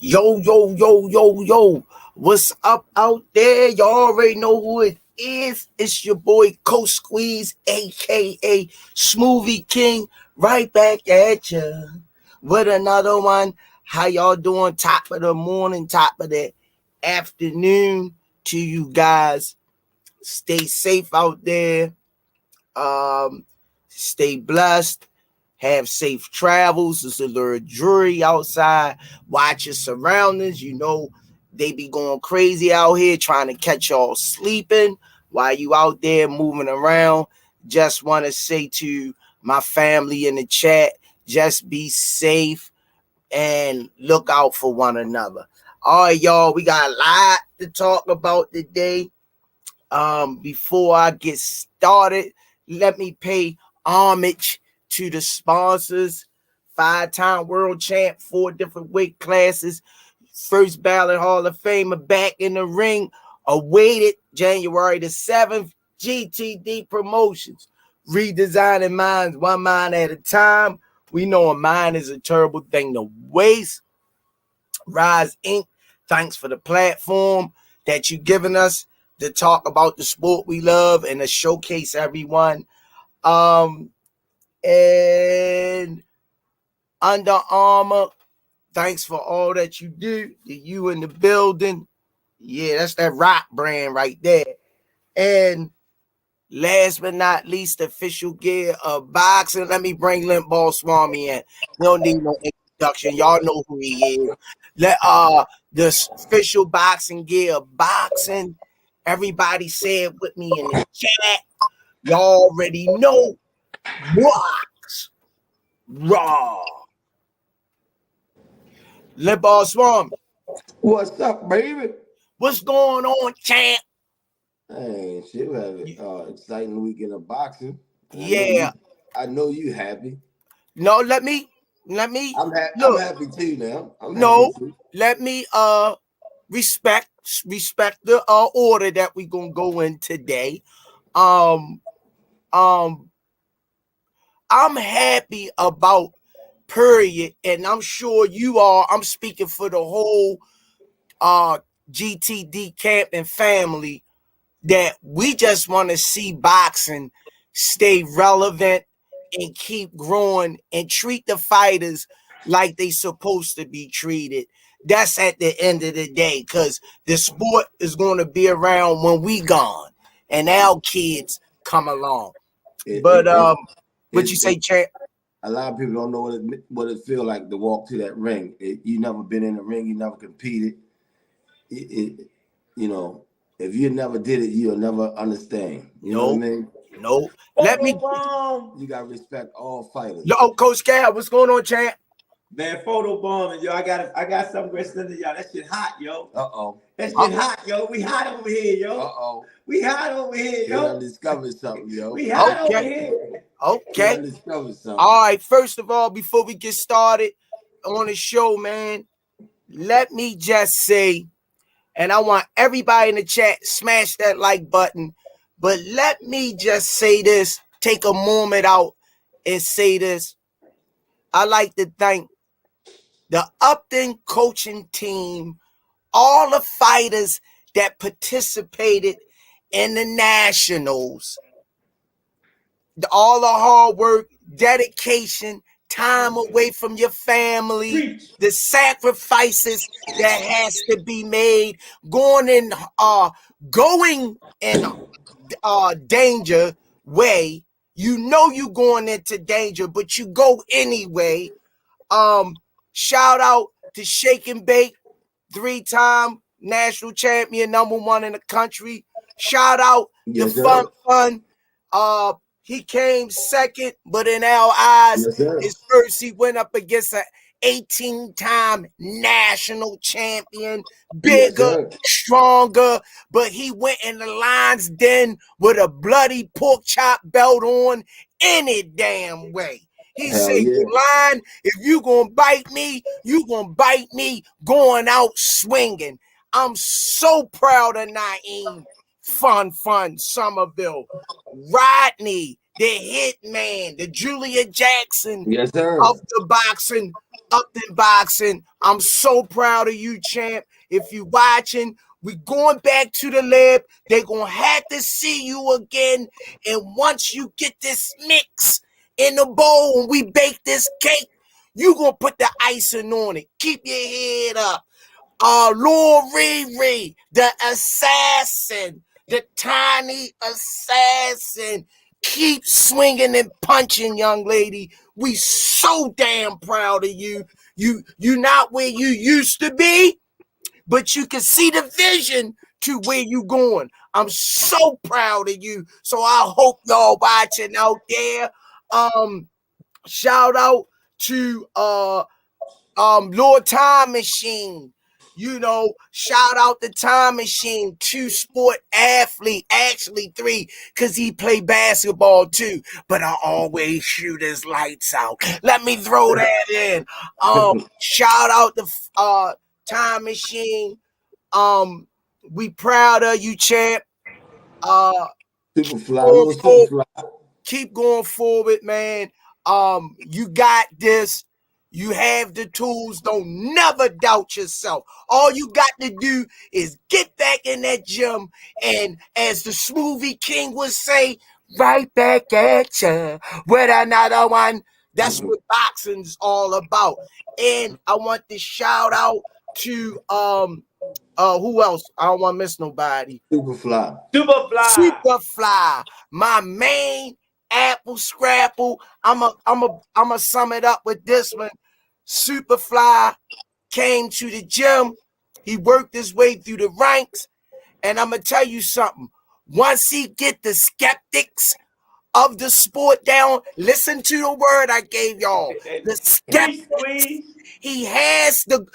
Yo, yo, yo, yo, yo. What's up out there? Y'all already know who it is. It's your boy Coach Squeeze, aka Smoothie King, right back at ya with another one. How y'all doing? Top of the morning, top of the afternoon to you guys. Stay safe out there. Um, Stay blessed. Have safe travels. It's a little dreary outside. Watch your surroundings. You know, they be going crazy out here trying to catch y'all sleeping while you out there moving around. Just want to say to my family in the chat, just be safe and look out for one another. All right, y'all, we got a lot to talk about today. Before I get started, let me pay homage to the sponsors. 5-time world champ, 4 different weight classes, first ballot Hall of Famer back in the ring, awaited January the 7th, GTD Promotions, redesigning minds one mind at a time. We know a mind is a terrible thing to waste. Rize Inc., thanks for the platform that you've given us to talk about the sport we love and to showcase everyone. And Under Armour, thanks for all that you do. You in the building. Yeah, that's that rock brand right there. And last but not least, the official gear of boxing. Let me bring Limp Ball Swami in. We don't need no introduction. Y'all know who he is. The official boxing gear of boxing. Everybody say it with me in the chat. Y'all already know. Box Raw. Limp Ball Swami. What's up, baby? What's going on, champ? Hey, shit, we have an exciting weekend of boxing. Yeah. I know you happy. No, let me. I'm happy. Look, I'm happy too now. let me respect the order that we gonna go in today. I'm happy about period, and I'm sure you are. I'm speaking for the whole GTD camp and family that we just want to see boxing stay relevant and keep growing and treat the fighters like they supposed to be treated. That's at the end of the day, because the sport is going to be around when we gone and our kids come along. What you say, Champ? A lot of people don't know what it feel like to walk to that ring. You never been in the ring. You never competed. You know, if you never did it, you'll never understand. You know what I mean? No. You gotta respect all fighters. Yo, Coach Cal, what's going on, champ? Man, photo bombing, yo. I got something to send to y'all. That shit hot, yo. That shit hot, yo. We hot over here, yo. We hot over here, yo. We done discovered something, yo. We hot over here. Okay. We done discovered something. All right. First of all, before we get started on the show, man, let me just say, and I want everybody in the chat, smash that like button. But let me just say this, take a moment out and say this. I like to thank the Upton coaching team, all the fighters that participated in the Nationals, all the hard work, dedication, time away from your family, the sacrifices that has to be made, going in danger way. You know you going into danger, but you go anyway. Shout out to Shake and Bake, 3-time national champion, #1 in the country. Shout out to Fun. He came second, but in our eyes, his first, he went up against an 18-time national champion, bigger, stronger, but he went in the lion's den with a bloody pork chop belt on any damn way. He said, "Lion, if you gonna bite me, you gonna bite me going out swinging." I'm so proud of Naeem, Fun, Somerville, Rodney, the hitman, the Julia Jackson Yes, sir. of the boxing, up in boxing. I'm so proud of you, champ. If you watching, we going back to the lab. They're going to have to see you again. And once you get this mix in the bowl and we bake this cake, you going to put the icing on it. Keep your head up. Lord Rize, the assassin, the tiny assassin. Keep swinging and punching, young lady. We so damn proud of you. You not where you used to be, but you can see the vision to where you going. I'm so proud of you. So I hope y'all watching out there. Shout out to Lord Time Machine. Shout out the Time Machine, 2-sport athlete, actually 3, because he play basketball too. But I always shoot his lights out. Let me throw that in. Shout out the Time Machine. We proud of you, champ. Keep going forward, man. You got this. You have the tools. Don't never doubt yourself. All you got to do is get back in that gym. And as the Smoothie King would say, right back at you with another one. That's what boxing's all about. And I want to shout out to who else? I don't want to miss nobody. Superfly, my main apple scrapple. I'ma sum it up with this one. Superfly came to the gym. He worked his way through the ranks. And I'm gonna tell you something. Once he get the skeptics of the sport down, listen to the word I gave y'all. The skeptics. He has the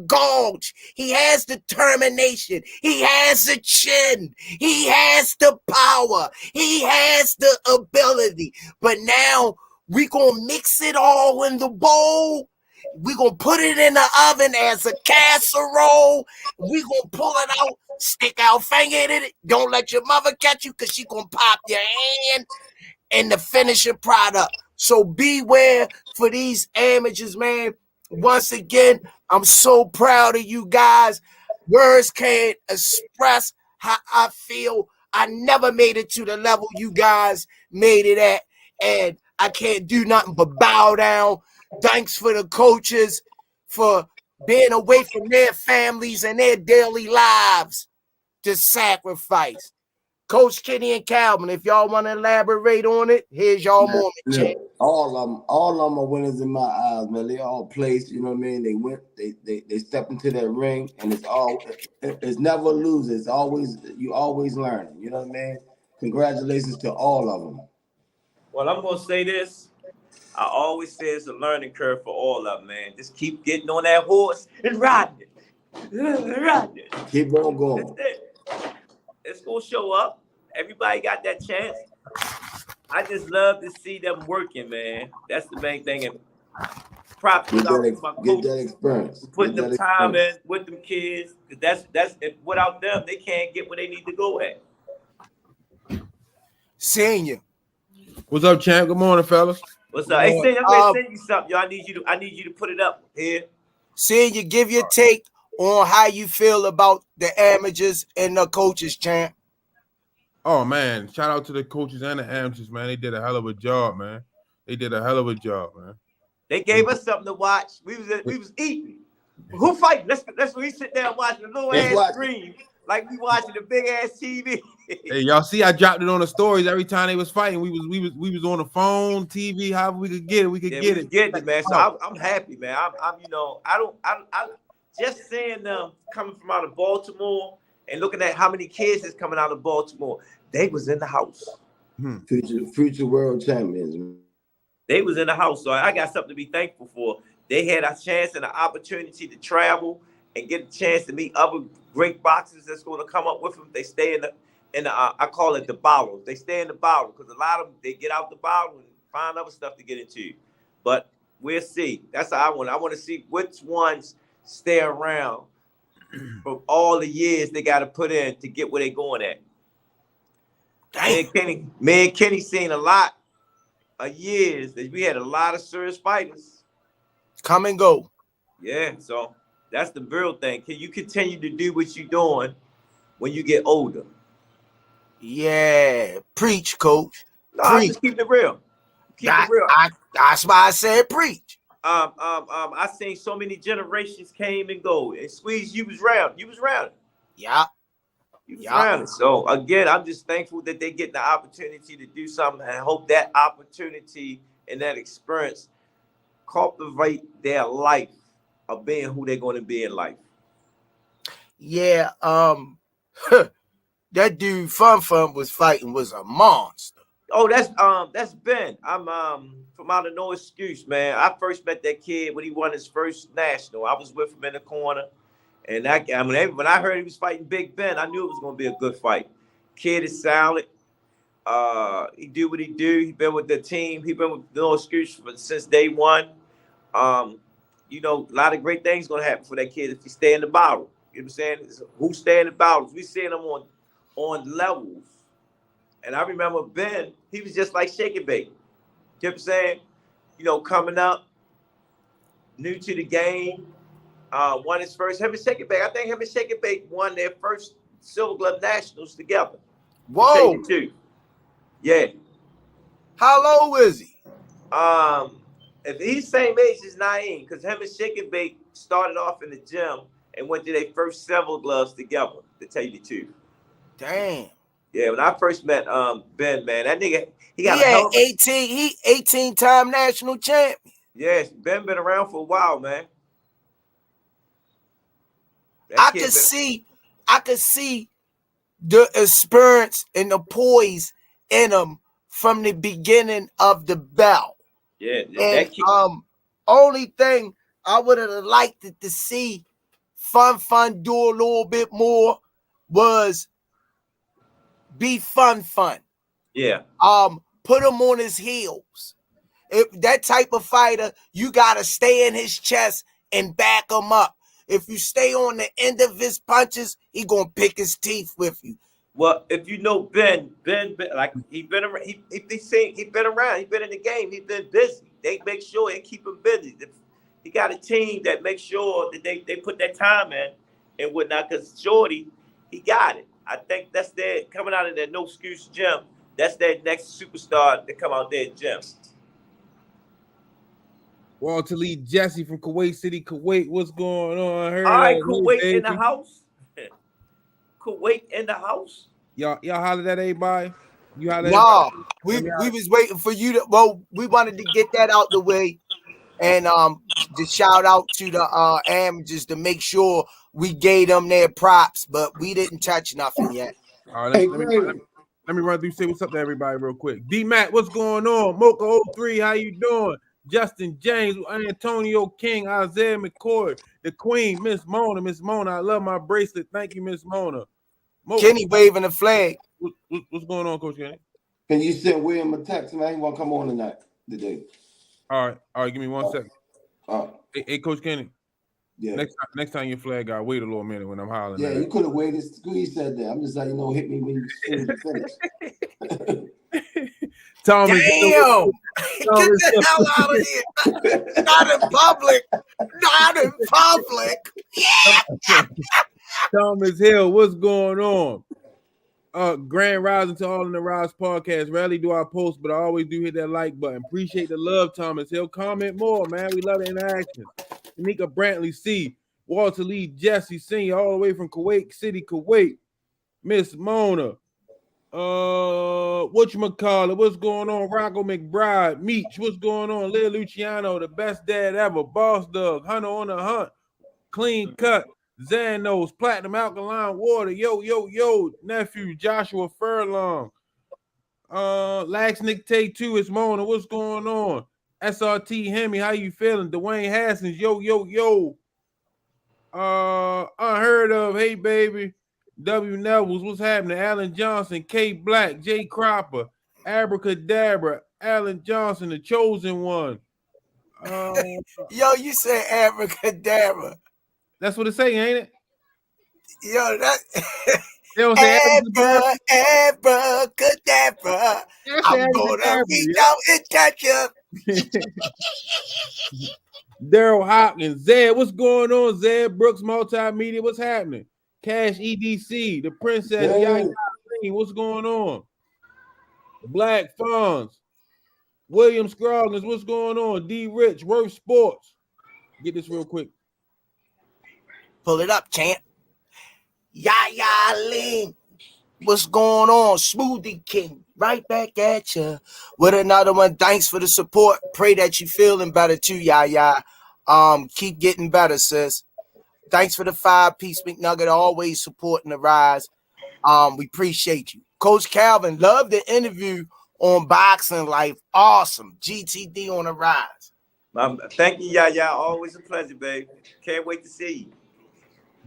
gauge. He has determination. He has the chin. He has the power. He has the ability. But now we gonna mix it all in the bowl. We gonna put it in the oven as a casserole. We gonna pull it out, stick our finger in it. Don't let your mother catch you, because she gonna pop your hand and the finishing product. So beware for these amateurs, man. Once again, I'm so proud of you guys. Words can't express how I feel. I never made it to the level you guys made it at. And I can't do nothing but bow down. Thanks for the coaches for being away from their families and their daily lives to sacrifice. Coach Kenny and Calvin, if y'all want to elaborate on it, here's y'all moment. Yeah, all of them are winners in my eyes, man. They all placed, you know what I mean? They went, they stepped into that ring, and it's never a loser. It's always, you always learning, you know what I mean? Congratulations to all of them. Well, I'm gonna say this. I always say it's a learning curve for all of them, man. Just keep getting on that horse and riding it. Keep on going. That's it. It's gonna show up. Everybody got that chance. I just love to see them working, man. That's the main thing. And props out to my coaches. Get that experience. Putting them time in with them kids. That's without them, they can't get where they need to go at. Senior. What's up, champ? Good morning, fellas. What's up? Hey, Senior, I'm gonna send you something, yo. I need you to put it up here. Senior, give your take on how you feel about the amateurs and the coaches, champ. Oh man, shout out to the coaches and the amateurs, man. They did a hell of a job, man. They gave us something to watch. We was eating. Who fighting? Let's sit there and watch the little ass screen like we watching the big ass TV. Hey, y'all see, I dropped it on the stories every time they was fighting. We was on the phone, TV, however we could get it. We could get it, man. So I'm happy, man. I'm I just seeing them coming from out of Baltimore and looking at how many kids is coming out of Baltimore. They was in the house. Future world champions. Man. They was in the house, so I got something to be thankful for. They had a chance and an opportunity to travel and get a chance to meet other great boxers that's going to come up with them. They stay in the I call it the bottle. They stay in the bottle because a lot of them, they get out the bottle and find other stuff to get into. But we'll see. That's how I want to see which ones stay around for all the years they got to put in to get where they're going at. Damn. Me and Kenny seen a lot of years that we had a lot of serious fighters. Come and go. Yeah, so that's the real thing. Can you continue to do what you're doing when you get older? Yeah. Preach, coach. No, I Preach. just keep it real. Keep it real. That's why I said preach. I seen so many generations came and go. And Squeeze, you was round. You was round. Yeah. You was Yeah. round. So again, I'm just thankful that they get the opportunity to do something, and I hope that opportunity and that experience cultivate their life of being who they're going to be in life. Yeah. That dude Fun was fighting was a monster. Oh, that's Ben. I'm from out of No Excuse, man. I first met that kid when he won his first national. I was with him in the corner, and when I heard he was fighting Big Ben, I knew it was going to be a good fight. Kid is solid. He do what he do. He been with the team. He been with No Excuse since day one. You know, a lot of great things going to happen for that kid if he stay in the bottle. You know what I'm saying? Who stay in the bottles? We seeing them on levels. And I remember Ben, he was just like Shake and Bake. You know what I'm saying? You know, coming up, new to the game, won his first. Him and Shake and Bake, I think him and Shake and Bake won their first Silver Glove Nationals together. Whoa. Yeah. How low is he? If he's same age as Naeem, because him and Shake and Bake started off in the gym and went to their first Silver Gloves together, to tell you the truth. Damn. Yeah, when I first met Ben, man, that nigga, he got 18-time national champion. Yes, Ben been around for a while, man. I could see the experience and the poise in him from the beginning of the bout. Yeah, and only thing I would have liked to see Fun do a little bit more was be fun. Yeah. Put him on his heels. If that type of fighter, you gotta stay in his chest and back him up. If you stay on the end of his punches, he gonna pick his teeth with you. Well, if you know Ben, like he been around, he been around, he been in the game, he been busy. They make sure they keep him busy. He got a team that makes sure that they put that time in and whatnot. Because Shorty, he got it. I think that's their coming out of that No Excuse gym. That's their next superstar to come out there gym. Walter Lee Jesse from Kuwait City, Kuwait. What's going on? All right, Kuwait in the house. Kuwait in the house. Y'all hollered at everybody. You hollered. Nah, we was waiting for you to. Well, we wanted to get that out the way, and to shout out to the amateurs to make sure we gave them their props, but we didn't touch nothing yet. All right, let me run through, say what's up to everybody real quick. D Matt, what's going on? Mocha 03, how you doing? Justin James, Antonio King, Isaiah McCoy, the Queen, Miss Mona. Miss Mona, I love my bracelet. Thank you, Miss Mona. Kenny waving the flag. What's going on, Coach Kenny? Can you send William a text, man? He want to come on today. All right. Give me 1 second. Hey, Coach Kenny. Yeah. Next time your flag guy, wait a little minute when I'm hollering. Yeah, you could have waited. Squeeze said that. I'm just like, hit me when you finish. Thomas, damn! Get the hell out of here! Not in public. Not in public. Thomas Hill, what's going on? Grand rising to all in the Rise podcast. Rarely do I post, but I always do hit that like button. Appreciate the love, Thomas Hill. Comment more, man. We love the interaction. Tanika Brantley C. Walter Lee Jesse Sr. all the way from Kuwait City, Kuwait. Miss Mona. Whatchamacallit? What's going on? Rocco McBride. Meech, what's going on? Lil Luciano, the best dad ever. Boss Doug, Hunter on the Hunt. Clean Cut. Xanos, Platinum Alkaline Water. Yo, nephew, Joshua Furlong. Laxnick Tay 2, it's Mona. What's going on? SRT Hemi, how you feeling? Dwayne Haskins, yo. Unheard of, hey baby. W Nevels, what's happening? Alan Johnson, K Black, J Cropper, Abracadabra, Alan Johnson, the chosen one. Yo, you said abracadabra. That's what it's saying, ain't it? Yo, They don't say Abracadabra. I'm gonna reach out and catch you. Daryl Hopkins, Zed, what's going on? Zed Brooks Multimedia, what's happening? Cash EDC, the Princess, Yaya, what's going on? Black Fonz, William Scroggins, what's going on? D Rich, Worth Sports. Get this real quick. Pull it up, champ. Yaya Ling. What's going on? Smoothie King. Right back at you with another one. Thanks for the support. Pray that you feeling better too, Yaya. Keep getting better, sis. Thanks for the 5-piece McNugget. Always supporting the Rise. We appreciate you. Coach Calvin, love the interview on Boxing Life. Awesome. GTD on the Rise. Thank you, Yaya. Always a pleasure, babe. Can't wait to see you.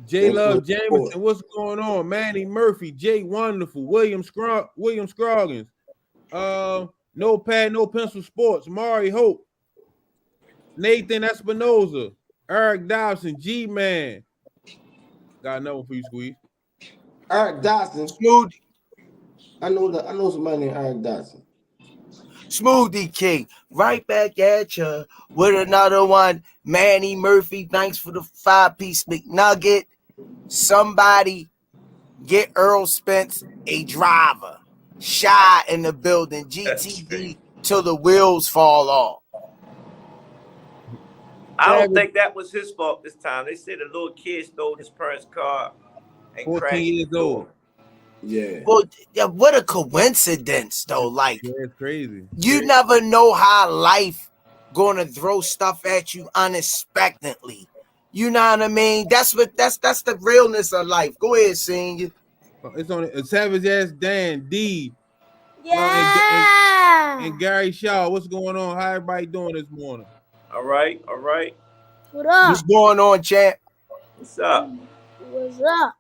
J Love Jameson, what's going on? Manny Murphy, Jay Wonderful, William Scroggins, No Pad, No Pencil Sports, Mari Hope, Nathan Espinoza, Eric Dobson, G Man. Got another one for you, Squeeze. Eric Dodson. Smoothie. I know somebody named Eric Dodson. Smoothie King, right back at you with another one. Manny Murphy, thanks for the 5-piece McNugget. Somebody get Earl Spence a driver. Shy in the building. GTD till the wheels fall off. I don't think that was his fault this time. They said a little kid stole his parents' car and 14 years old. Yeah. Well, what a coincidence, though. Like, yeah, it's crazy. You never know how life gonna throw stuff at you unexpectedly. You know what I mean? That's the realness of life. Go ahead, sing. It's on a Savage Ass Dan D. Yeah. And Gary Shaw. What's going on? How everybody doing this morning? All right. What up? What's going on, champ? What's up? What's up?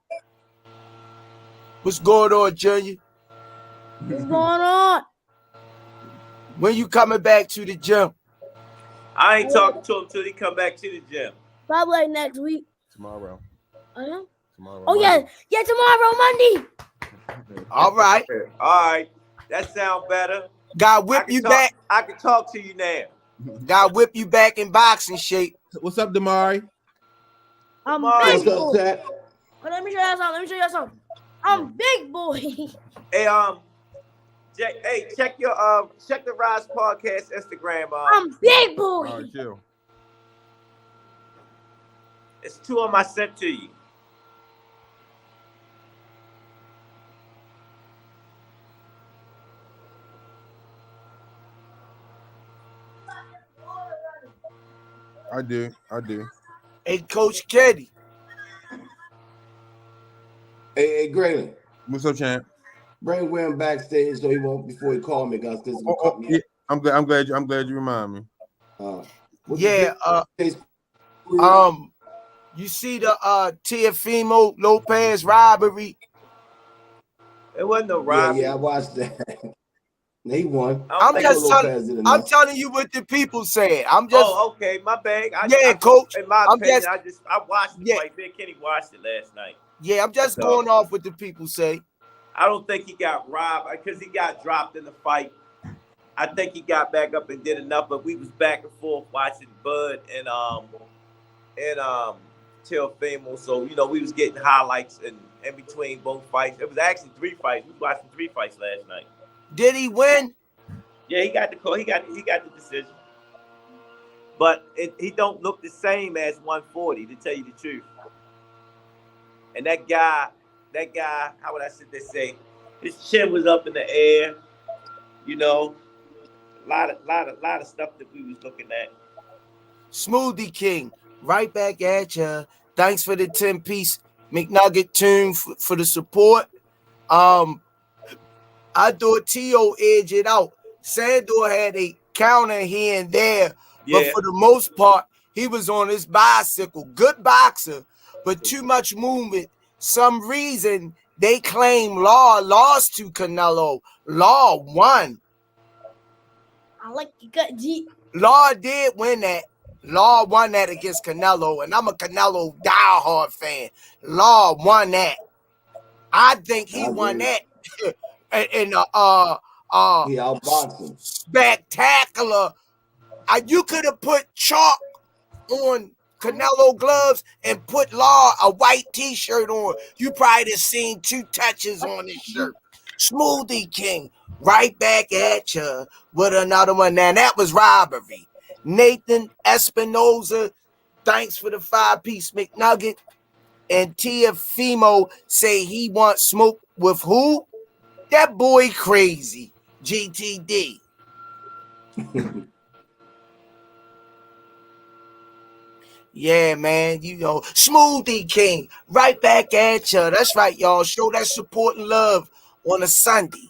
What's going on, Junior? What's going on? When you coming back to the gym? I ain't talking to him till he come back to the gym. Probably like next week. Tomorrow. Tomorrow. Oh Monday. Yeah, tomorrow, Monday. All right. That sounds better. God whip you back. I can talk to you now. God whip you back in boxing shape. What's up, Damari? I'm Damari. big boy. But let me show you something. I'm big boy. Hey, check the Rise Podcast Instagram. I'm big boy. All right, chill. It's 2 of them I sent to you. I do. Hey, Coach Keddy. Hey, Graylin. What's up, champ? Bring William backstage so he won't before he call me, guys. Yeah. I'm glad you remind me. You see the Teofimo Lopez robbery? It wasn't no robbery. Yeah, I watched that. He won. I'm telling you what the people said. Okay, my bad. Coach. In my opinion, I watched the fight. Ben Kenny watched it last night. Yeah, I'm just going off what the people say. I don't think he got robbed because he got dropped in the fight. I think he got back up and did enough, but we was back and forth watching Bud and Teofimo. So we was getting highlights in between both fights. It was actually 3 fights. We was watching 3 fights last night. Did he win? Yeah, he got the call. He got the decision. But he don't look the same as 140, to tell you the truth. And that guy, how would I sit there say? His chin was up in the air. A lot of stuff that we was looking at. Smoothie King, right back at ya. Thanks for the 10-piece McNugget tune for the support. I thought Tio edged it out. Sandor had a counter here and there, but for the most part, he was on his bicycle. Good boxer, but too much movement. Some reason they claim Law lost to Canelo. Law won. I like your gut, G. Law did win that. Law won that against Canelo, and I'm a Canelo diehard fan. Law won that. I think he won that in He outboxing. spectacular. You could have put chalk on Canelo gloves and put Law a white t-shirt on. You probably have seen 2 touches on his shirt. Smoothie King, right back at you with another one. Now that was robbery. Nathan Espinoza, thanks for the 5-piece McNugget. And Teofimo say he wants smoke with who? That boy crazy. GTD. Yeah, man, Smoothie King, right back at you. That's right, y'all. Show that support and love on a Sunday.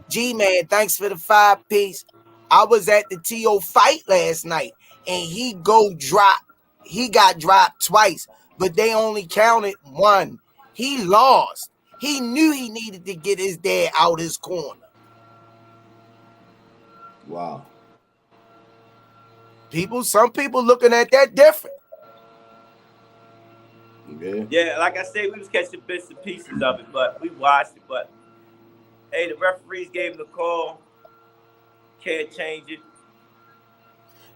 G-Man, thanks for the 5-piece. I was at the T.O. fight last night, and he got dropped twice, but they only counted 1. He lost. He knew he needed to get his dad out his corner. Wow. Some people looking at that different. Yeah, like I said, we was catching bits and pieces of it, but we watched it. But hey, the referees gave him the call. Can't change it.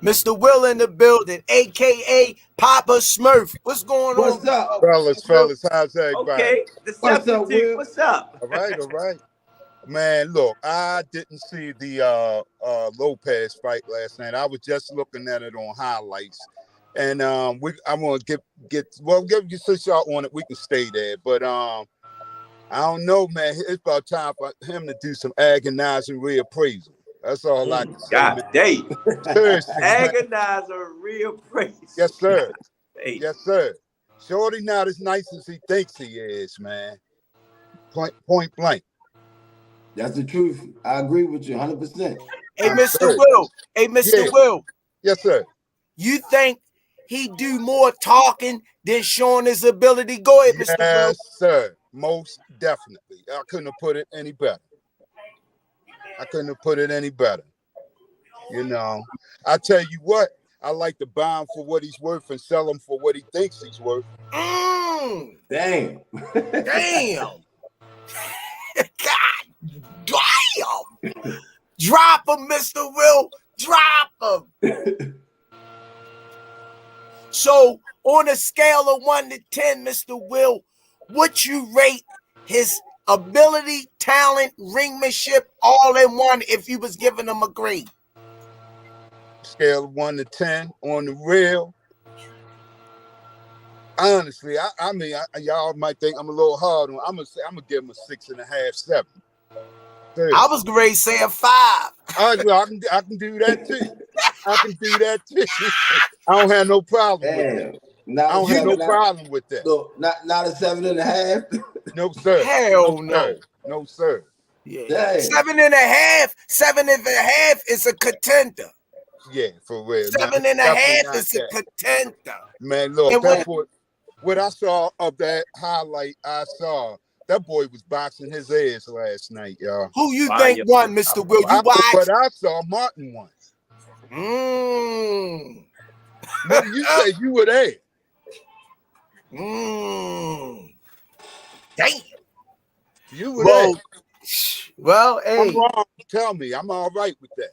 Mr. Will in the building, aka Papa Smurf. What's going on? What's up, fellas? How's everybody? Okay, the substitute. What's up? All right. Man, look, I didn't see the Lopez fight last night. I was just looking at it on highlights. And I'm gonna give you since y'all on it, we can stay there. But I don't know, man. It's about time for him to do some agonizing reappraisal. That's all I can say. God dang. Seriously, Agonizer reappraisal. Yes, sir. Hey. Yes, sir. Shorty not as nice as he thinks he is, man. Point blank. That's the truth. I agree with you 100%. Hey, Mr. Will. Hey, Mr. Will. Yes, sir. You think he do more talking than showing his ability? Go ahead, Mr. Will. Yes, sir. Most definitely. I couldn't have put it any better. You know, I tell you what, I like to buy him for what he's worth and sell him for what he thinks he's worth. Damn. Damn. God damn. Drop him, Mr. Will. Drop him. So, on a scale of 1 to 10, Mr. Will, would you rate his ability, talent, ringmanship, all in one if you was giving him a grade? Scale of 1 to 10 on the real. Honestly, I mean, y'all might think I'm a little hard on. I'm gonna give him a 6.5, 7. Seriously. I was going to say a 5. I can do that too. I don't have no problem with that. I don't have no problem with that. So not a 7.5. No, sir. Hell no. No, sir. Yeah. Dang. 7.5. 7.5 is a contender. Yeah, for real. 7.5 is a contender. Man, look, what I saw of that highlight, that boy was boxing his ass last night, y'all. Who you think won, Mr. Will? You watched? But I saw Martin won. What do you say? You were there. Damn. You were there. Well, hey. I'm wrong. Tell me. I'm all right with that.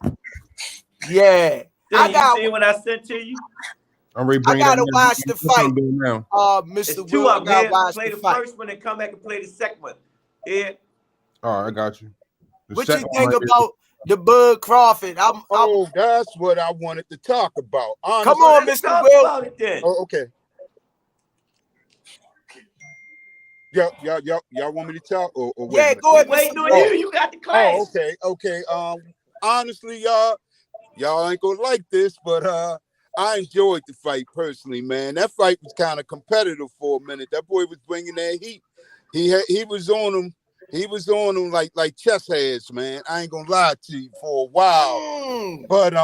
Yeah. I got see what I sent to you. I gotta watch the fight. Mr. Will, I gotta watch play the fight. First one and come back and play the second one. Yeah. All right, I got you. What you think about the Bud Crawford? That's what I wanted to talk about. Honestly, come on, Mr. Will. Oh, okay. Y'all want me to talk? Or yeah, go ahead. Wait, no, you got the class. Oh, okay. Honestly, y'all ain't gonna like this, but I enjoyed the fight personally, man. That fight was kind of competitive for a minute. That boy was bringing that heat. He was on him. He was on him like chess heads, man. I ain't gonna lie to you for a while. But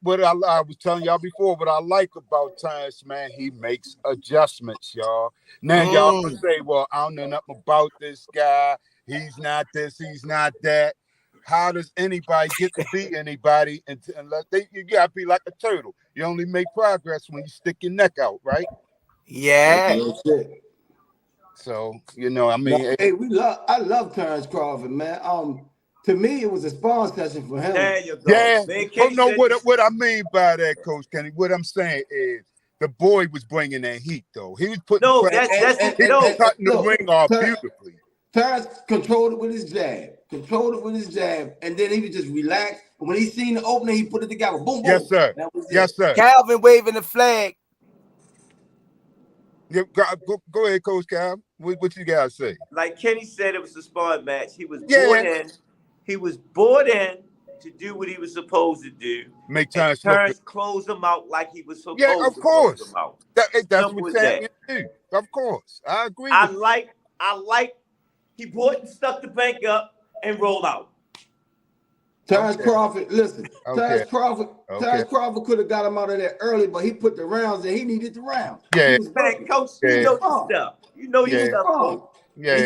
what I was telling y'all before, what I like about Terrence, man, he makes adjustments, y'all. Now y'all can say, well, I don't know nothing about this guy. He's not this, he's not that. How does anybody get to beat anybody unless you gotta be like a turtle? You only make progress when you stick your neck out, right? Yeah. Real shit. So you know, I No, mean, hey, I love Terrence Crawford, man. To me, it was a spawn session for him. There you go. yeah. Man, But Kenny no, said what I mean by that, Coach Kenny, what I'm saying is the boy was bringing that heat, though. He was putting no, pressure. that's And, He and, was no. and, and cutting the look, ring off beautifully. Terrence controlled it with his jab. And then he would just relax. And when he seen the opening, he put it together. Boom, boom. Yes, sir. That was Yes, it. sir. Calvin waving the flag. Yeah, go ahead, Coach Cal. What you guys say? Like Kenny said, it was a sparring match. He was Yeah. brought in. He was brought in to do what he was supposed to do. Make And Terrence look good. Terrence closed him out like he was supposed Yeah, of to close course. him out. That's Simple what as that. champions do. Of course. I agree I with you. like he brought and stuck the bank up and rolled out. Terrence Okay. Crawford, listen. Okay. Terrence Crawford could have got him out of there early, but he put the rounds in. He needed the rounds. Yeah. He was Man, working. Coach, Yeah. you know your stuff. You know your Yeah. stuff, Coach. Yeah.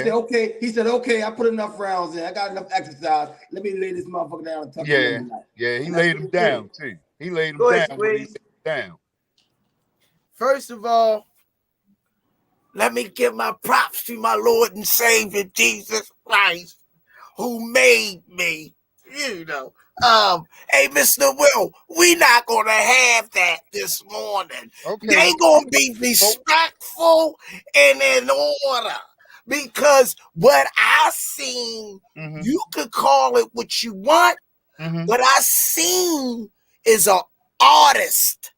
He said, okay, I put enough rounds in. I got enough exercise. Let me lay this motherfucker down and tuck him in tonight. Yeah, he And laid that's him what he did. down too. He laid him Go ahead, down when he Squeeze. laid him down. First of all, let me give my props to my Lord and Savior Jesus Christ, who made me. You know. Hey, Mr. Will, we not gonna have that this morning. Okay. They gonna be respectful and in order. Because what I seen, you could call it what you want. What I seen is an artist.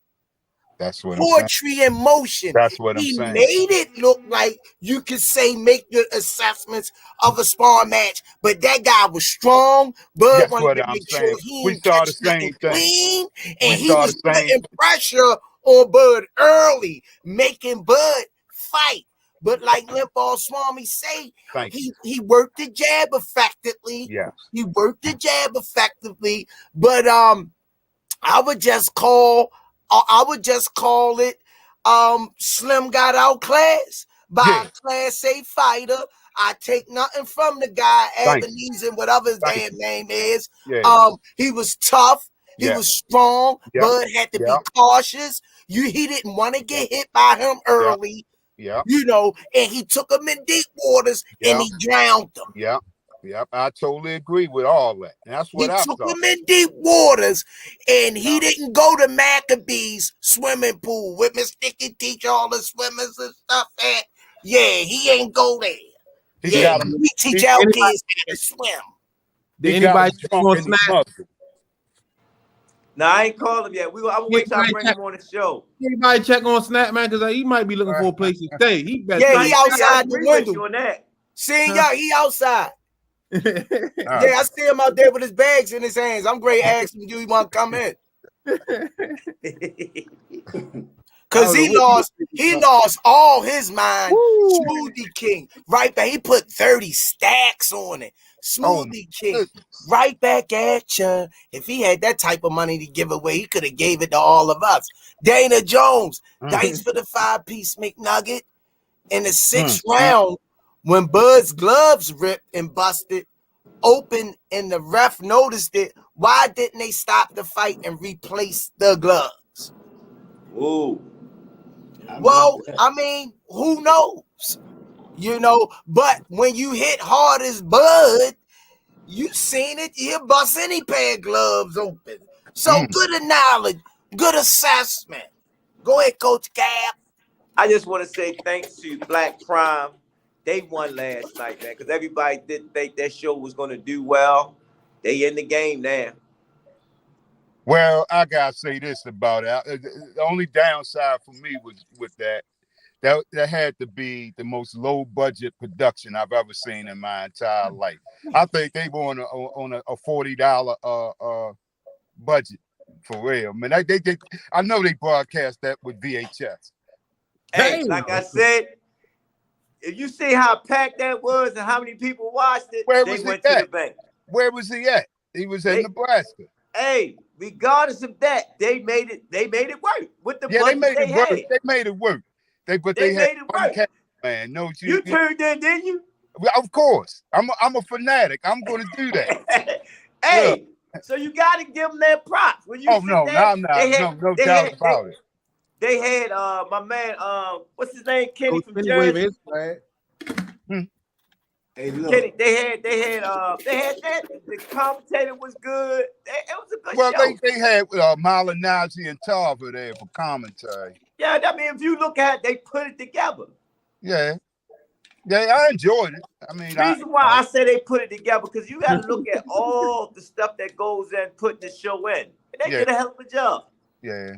That's what Poetry in motion. That's what I'm He saying. made it look like you could say make the assessments of a sparring match, but that guy was strong. Bud That's wanted what to I'm make saying. sure he We didn't saw catch the same nothing thing. clean, We and he saw was the same putting pressure on Bud early, making Bud fight. But like Limpball Swami say, he worked the jab effectively. Yes. He worked the jab effectively, but I would just call it Slim got outclassed by a Class A fighter. I take nothing from the guy, Ebenezer, whatever his damn name is. Yeah. He was tough. He was strong. Bud had to be cautious. He didn't want to get hit by him early. Yeah. You know, and he took him in deep waters and he drowned them. Yep. I totally agree with all that. And that's what I took thought. him in deep waters, and he didn't go to Maccabee's swimming pool with Miss Sticky teach all the swimmers and stuff at. Yeah, he ain't go there. We teach our kids how to swim. Did anybody check on Snap? Nah, I ain't called him yet. I will wait till I bring him on the show. Anybody check on Snap, man? Because he might be looking for a place to stay. He he outside the window. See, he outside. Yeah, I see him out there with his bags in his hands. I'm great asking, do you want to come in? Because he lost all his mind. Woo. Smoothie King, right back. He put 30 stacks on it. Smoothie King, right back at you. If he had that type of money to give away, he could have gave it to all of us. Dana Jones, dice for the 5-piece McNugget in the 6th round when Bud's gloves ripped and busted open and the ref noticed it. Why didn't they stop the fight and replace the gloves? Ooh. Well, I mean, who knows? You know, but when you hit hard as Bud, you seen it, you bust any pair of gloves open. So good knowledge, good assessment. Go ahead, Coach Cap. I just want to say thanks to Black Prime. They won last night, man, because everybody didn't think that show was going to do well. They in the game now. Well, I gotta say this about it. The only downside for me was with that had to be the most low budget production I've ever seen in my entire life. I think they were on a $40 budget for real. Man, I know they broadcast that with VHS. Hey, like I said, if you see how packed that was and how many people watched it, they went to the bank. Where was he at? He was in Nebraska. Hey, regardless of that, they made it work with the budget they made it work. had. They made it work. They made it work. Man, no, you turned in, didn't you? Of course. I'm a fanatic. I'm going to do that. Hey, so you got to give them their props. When you no doubt about it. They had my man, what's his name? Kenny Coach from Kenny waving Jersey. his flag. Hey, look. Kenny, they had that. The commentator was good. It was a good Well, show. they had Malinazi and Tarver there for commentary. Yeah, I mean, if you look at it, they put it together. Yeah, I enjoyed it. I mean, The reason why I say they put it together because you got to look at all the stuff that goes in putting the show in. And they did a hell of a job. Yeah.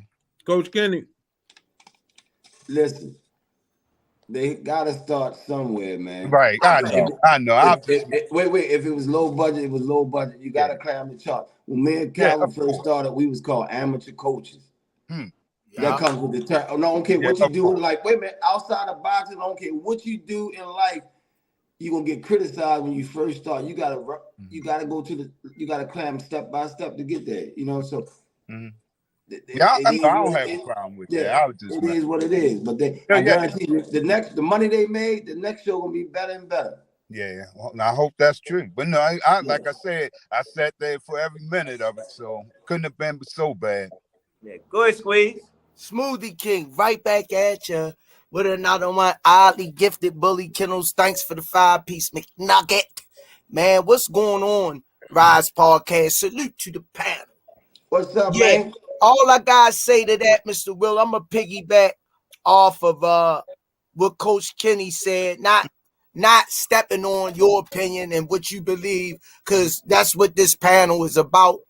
Coach Kenny. Listen, they gotta start somewhere, man. Right. I know. Wait. If it was low budget, it was low budget. You gotta climb the chart. When me and Calvin first started, we was called amateur coaches. That comes with the term. No, I don't care what you do. Like, wait a minute, outside of boxing, I don't care what you do in life, you're gonna get criticized when you first start. You gotta climb step by step to get there. You know, so I don't have a problem with that. It is what it is. But I guarantee you, the money they made, the next show gonna be better and better. Yeah, well, I hope that's true. But no, I like I said, I sat there for every minute of it, so couldn't have been so bad. Yeah, go ahead, Squeeze. Smoothie King, right back at you with another one. Oddly gifted Bully Kennels. Thanks for the 5-piece McNugget. Man, what's going on? Rize Podcast. Salute to the panel. What's up, man? All I gotta say to that, Mr. Will, I'm gonna piggyback off of what Coach Kenny said, not stepping on your opinion and what you believe, because that's what this panel is about.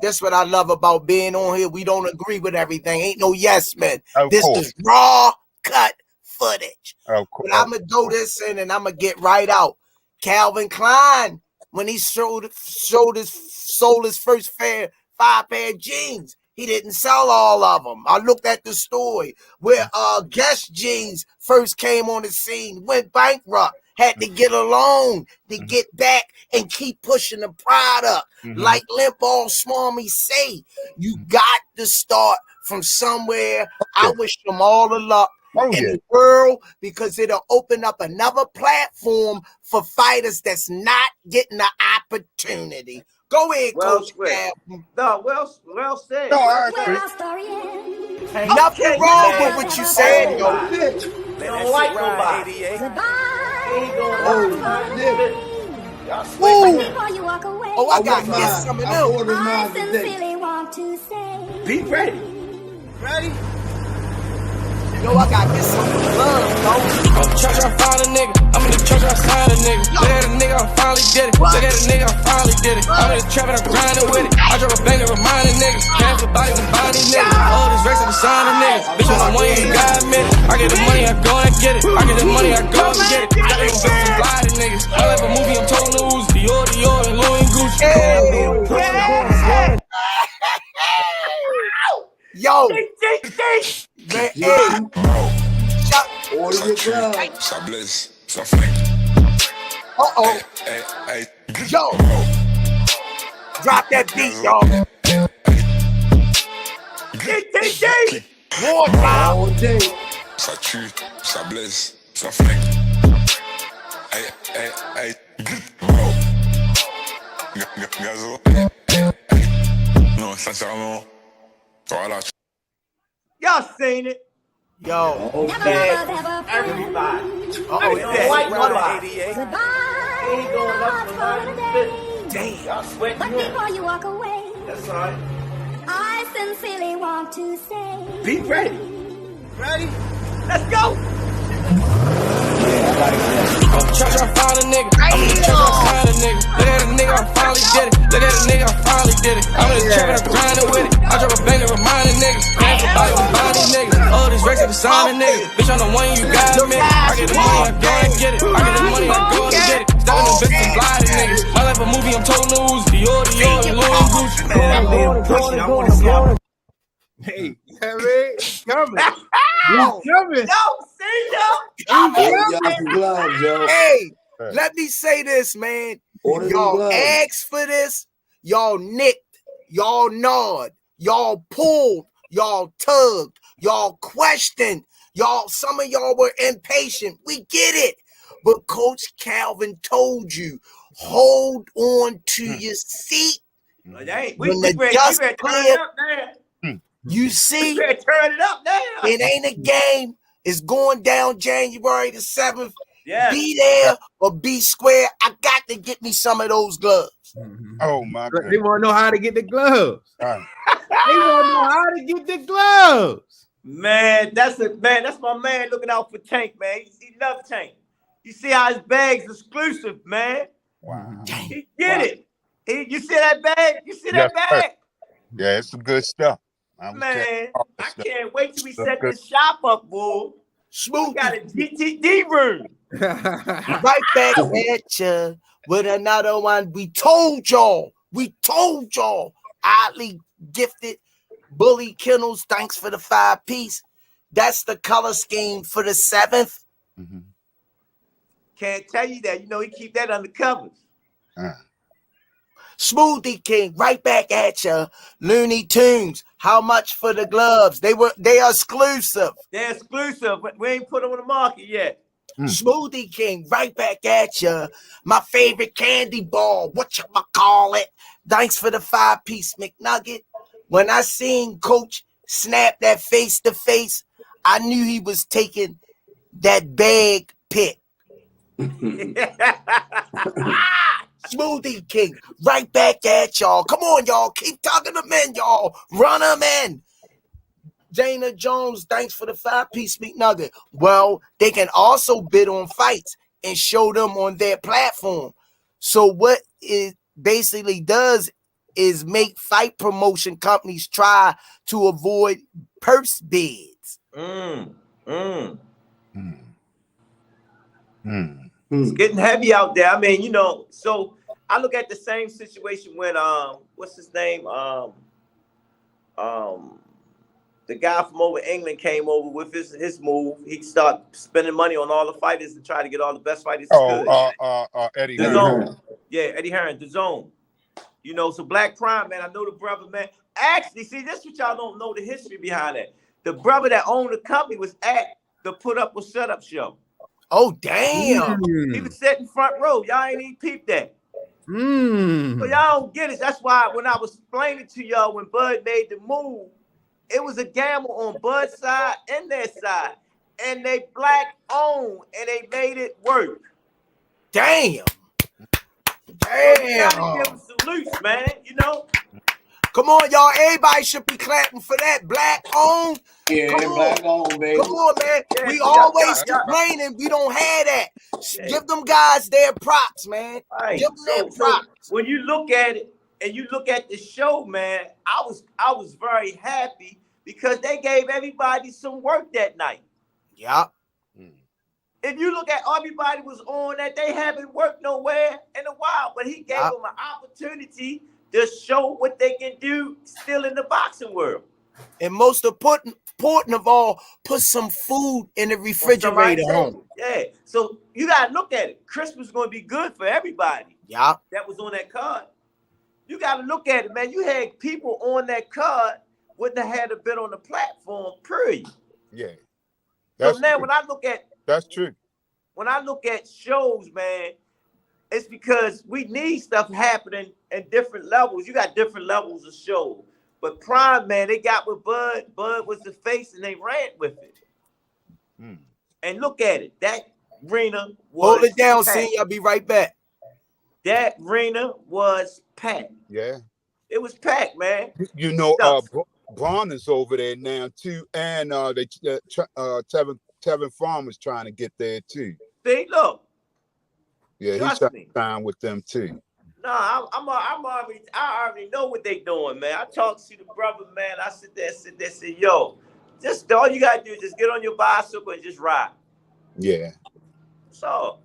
That's what I love about being on here. We don't agree with everything. Ain't no yes men. This is raw cut footage. But I'm gonna do this in and I'm gonna get right out. Calvin Klein, when he sold his first 5 pair of jeans, he didn't sell all of them. I looked at the story where Guess Jeans first came on the scene, went bankrupt, had to get a loan to get back and keep pushing the product. Like Limpball Smarmy say, you got to start from somewhere. I wish them all the luck in the world, because it'll open up another platform for fighters that's not getting the opportunity. Go ahead, Coach. No, well said. No, I agree. Nothing wrong with what you said, yo. They don't like nobody. Oh, I got to get some of them. I sincerely want to say, Be ready. ready? Yo, I got to get some of the love, yo. Church, I found a nigga. I'm in the church, I signed a nigga. Look at a nigga, I finally did it. Look at a nigga, I finally did it. I'm in the trap and I'm grinding with it. I drop a banger, reminding niggas. Cash for bodies and body niggas. All these racks, I'm signing niggas. Bitch, on the money, you gotta admit it. I get the money, I go and get it. I get the money, I go and get it. Got them bitches and blinding niggas. I like a movie, I'm told to lose. Dior, and Louis and Gucci. Yo, man, Order your glove. Ça blesse, ça flingue. Yo, drop that beat, y'all. War All day. Ça tue, ça blesse, ça flingue. Gazo. Non, sincèrement. Voilà. Y'all seen it. Yo, Everybody. it's White that. Ain't going up for nothing. Damn. Y'all sweating But good. before you walk away, That's right. I sincerely want to say, Be ready. Ready? Let's go. Church, I found a nigga. I'm in the church, I signed a nigga. Look at a nigga, I finally did it. Look at a nigga, I finally did it. I'm in the trap and I'm grinding with it. I drop a banger, reminding niggas. Cash for bodies and body niggas. All these racks, I'm signing niggas. Bitch, on the one, you gotta admit it. I get the money, I go and get it. I get the money, I go and get it. Stepping them bitches and blinding niggas. I like a movie, I'm told to lose. Dior, and Louis and Gucci. I want to see how. Hey, coming. Coming. Yo, see y'all. Order y'all some gloves, yo. Hey, let me say this, man. Order them Y'all gloves. asked for this. Y'all nicked. Y'all gnawed. Y'all pulled. Y'all tugged. Y'all questioned. Some of y'all were impatient. We get it. But Coach Calvin told you, hold on to your seat. We When the ready dust to turn clear- up, man. You see, You better turn it up now. it ain't a game. It's going down January the 7th. Yeah. Be there or be square. I got to get me some of those gloves. Oh my They goodness. want to know how to get the gloves. All right. They want to know how to get the gloves. Man, that's my man looking out for Tank, man. He loves Tank. You see how his bag's exclusive, man. Wow. He get it. You see that bag? You see that Yes, bag? Yeah, it's some good stuff. Man, all the I stuff. can't wait till we That's set good. this shop up, boy. Smooth. We got a GTD room. Right back at ya with another one. We told y'all. Oddly gifted Bully Kennels. Thanks for the 5-piece. That's the color scheme for the 7th. Mhm. Can't tell you that. You know, he keep that under covers. Smoothie King, right back at ya. Looney Tunes. How much for the gloves? They are exclusive. They're exclusive, but we ain't put them on the market yet. Smoothie King, right back at ya. My favorite candy ball. Whatchamacallit? Thanks for the 5-piece McNugget. When I seen Coach snap that face to face, I knew he was taking that bag pick. Smoothie King, right back at y'all. Come on, y'all. Keep talking them in, y'all. Run them in. Dana Jones, thanks for the 5-piece McNugget. Well, they can also bid on fights and show them on their platform. So what it basically does is make fight promotion companies try to avoid purse bids. It's getting heavy out there. I mean, you know, so I look at the same situation when what's his name? The guy from over England came over with his move. He started spending money on all the fighters to try to get all the best fighters. Eddie The Hearn. Zone. Yeah, Eddie Hearn, The Zone. You know, so Black Prime, man, I know the brother, man. Actually, see, this is what y'all don't know the history behind that. The brother that owned the company was at the Put Up or Shut Up show. Oh, damn. He was sitting front row. Y'all ain't even peeped that. So y'all don't get it. That's why when I was explaining to y'all when Bud made the move, it was a gamble on Bud's side and their side. And they black owned and they made it work. Damn. Damn. So give them salutes, man. You know? Come on, y'all. Everybody should be clapping for that. Black owned. Yeah, black owned, baby. Come on, man. Yeah, We always complaining we don't have that. Give them guys their props, man. Right. Give them their props. So when you look at it and you look at the show, man, I was very happy because they gave everybody some work that night. Yeah. If you look at everybody was on that, they haven't worked nowhere in a while, but he gave them an opportunity to show what they can do still in the boxing world. And most important of all, put some food in the refrigerator home. Yeah. So you gotta look at it. Christmas is gonna be good for everybody. Yeah. That was on that card. You gotta look at it, man. You had people on that card wouldn't have had a bit on the platform, period. Yeah. So now when I look at that's true. When I look at shows, man, it's because we need stuff happening at different levels. You got different levels of shows. But Prime, man, they got with Bud. Bud was the face, and they ran with it. And look at it. That arena was Hold it down, packed. see. I'll be right back. That arena was packed. Yeah. It was packed, man. You know, Braun is over there now too, and Tevin Farmer's trying to get there too. See, look. Yeah, he's trying to sign with them too. No, I already know what they doing, man. I talked to the brother, man. I sit there, say, yo, just all you gotta do is just get on your bicycle and just ride. Yeah. So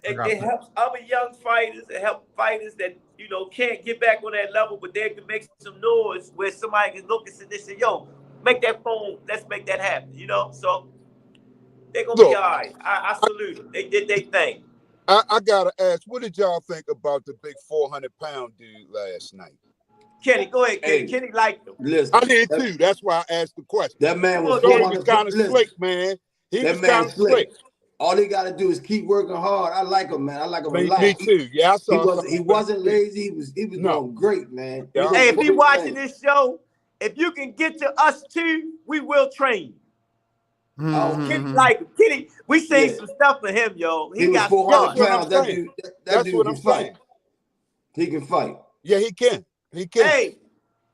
it helps other young fighters. It helps fighters that can't get back on that level, but they can make some noise where somebody can look and say, yo, make that phone. Let's make that happen. So they're gonna be all right. I salute them. They did their thing. I gotta ask, what did y'all think about the big 400-pound dude last night? Kenny, go ahead, Kenny. Kenny liked him. Listen, I did too. That's why I asked the question. That man was kind of slick, man. He was kind of slick. All he got to do is keep working hard. I like him, man. I like him a lot. Me too. Yeah, I saw. He wasn't lazy. He was No. doing great, man. Yeah. Hey, if you watching this show, if you can get to us too, we will train you. Kenny, like Kenny, we seen some stuff for him, yo. He was got 400 pounds. That dude what can I'm fight. saying. He can fight. Yeah, he can. He can. Hey,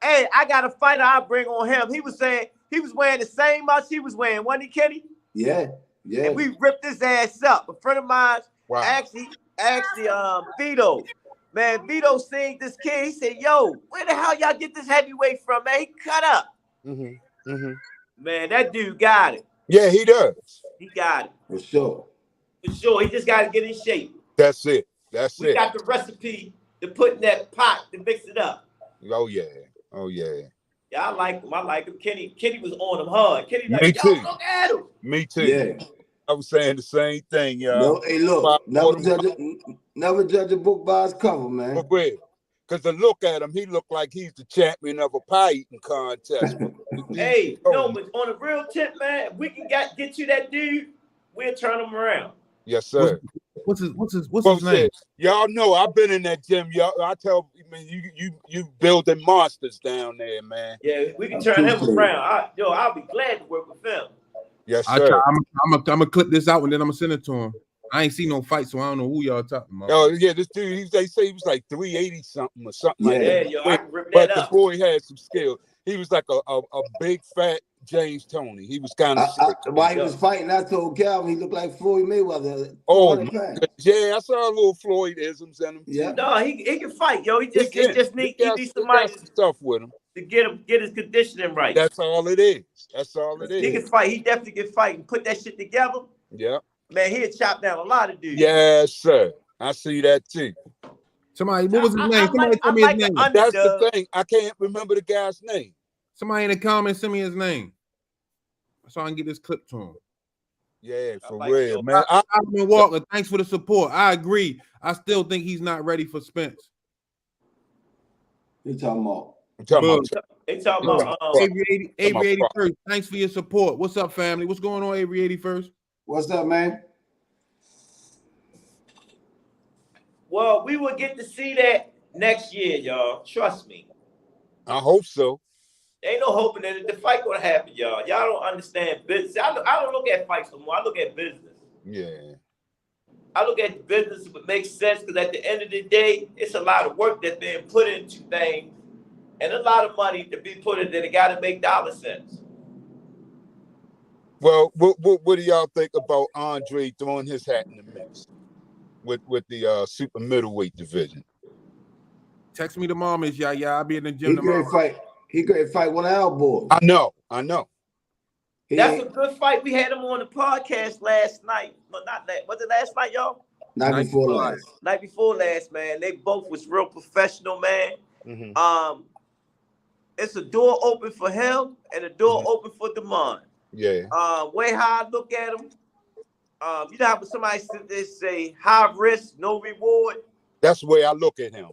I got a fighter I bring on him. He was saying he was wearing the same much he was wearing, wasn't he, Kenny? Yeah. And we ripped his ass up. A friend of mine actually Vito. Man, Vito seen this kid. He said, yo, where the hell y'all get this heavyweight from, man? He cut up. Man, that dude got it. Yeah, he does. He got it. For sure. For sure. He just got to get in shape. That's it. We got the recipe to put in that pot to mix it up. Oh, yeah. Oh, yeah. Yeah, I like him. Kenny was on him hard. Kenny like, Me too. look at him. Me too. Yeah. I was saying the same thing, y'all. No, hey, look, never judge a book by its cover, man. For real. Because to look at him, he looked like he's the champion of a pie eating contest. Hey, no, but on a real tip, man, if we can get you that dude, we'll turn him around. Yes, sir. What's his name? Y'all know I've been in that gym. Y'all, I tell you building monsters down there, man. Yeah, we can turn him around. I'll be glad to work with him. Yes, sir. I'm gonna clip this out and then I'm gonna send it to him. I ain't seen no fight, so I don't know who y'all talking about. Oh yeah, this dude. They say he was like 380 something or something like that. Yeah, I can rip that up. But the boy had some skill. He was like a big fat James Toney. He was kind of while he was fighting. I told Calvin he looked like Floyd Mayweather. Oh yeah, I saw a little Floyd-isms in him. Yeah. No, he can fight, yo. He just need somebody stuff with him to get his conditioning right. That's all it is. That's all it is. He can fight. He definitely can fight and put that shit together. Yeah. Man, he'll chop down a lot of dudes. Yes, sir. I see that too. Somebody, what was his name? Somebody tell me his name. That's the thing. I can't remember the guy's name. Somebody in the comments send me his name so I can get this clip to him. Yeah, for real, man. Alvin Walker, thanks for the support. I agree. I still think he's not ready for Spence. You talking about? They talking about Avery 81st. Thanks for your support. What's up, family? What's going on, Avery 81st? What's up, man? Well, we will get to see that next year, y'all. Trust me. I hope so. Ain't no hoping that the fight gonna happen, y'all. Y'all don't understand business. I don't look at fights no more. I look at business. Yeah. I look at business if it makes sense, because at the end of the day, it's a lot of work that's being put into things and a lot of money to be put in that. It got to make dollar sense. Well, what do y'all think about Andre throwing his hat in the mix with the super middleweight division? Text me tomorrow, Miss Yaya. I'll be in the gym tomorrow. He great fight one of our boys. I know. That's a good fight. We had him on the podcast last night. Well, not that. Was it last night, y'all? Night before last. Night before last, man. They both was real professional, man. Mm-hmm. It's a door open for him and a door open for Damon. Yeah. Way how I look at him. You know how somebody sit there say high risk, no reward. That's the way I look at him.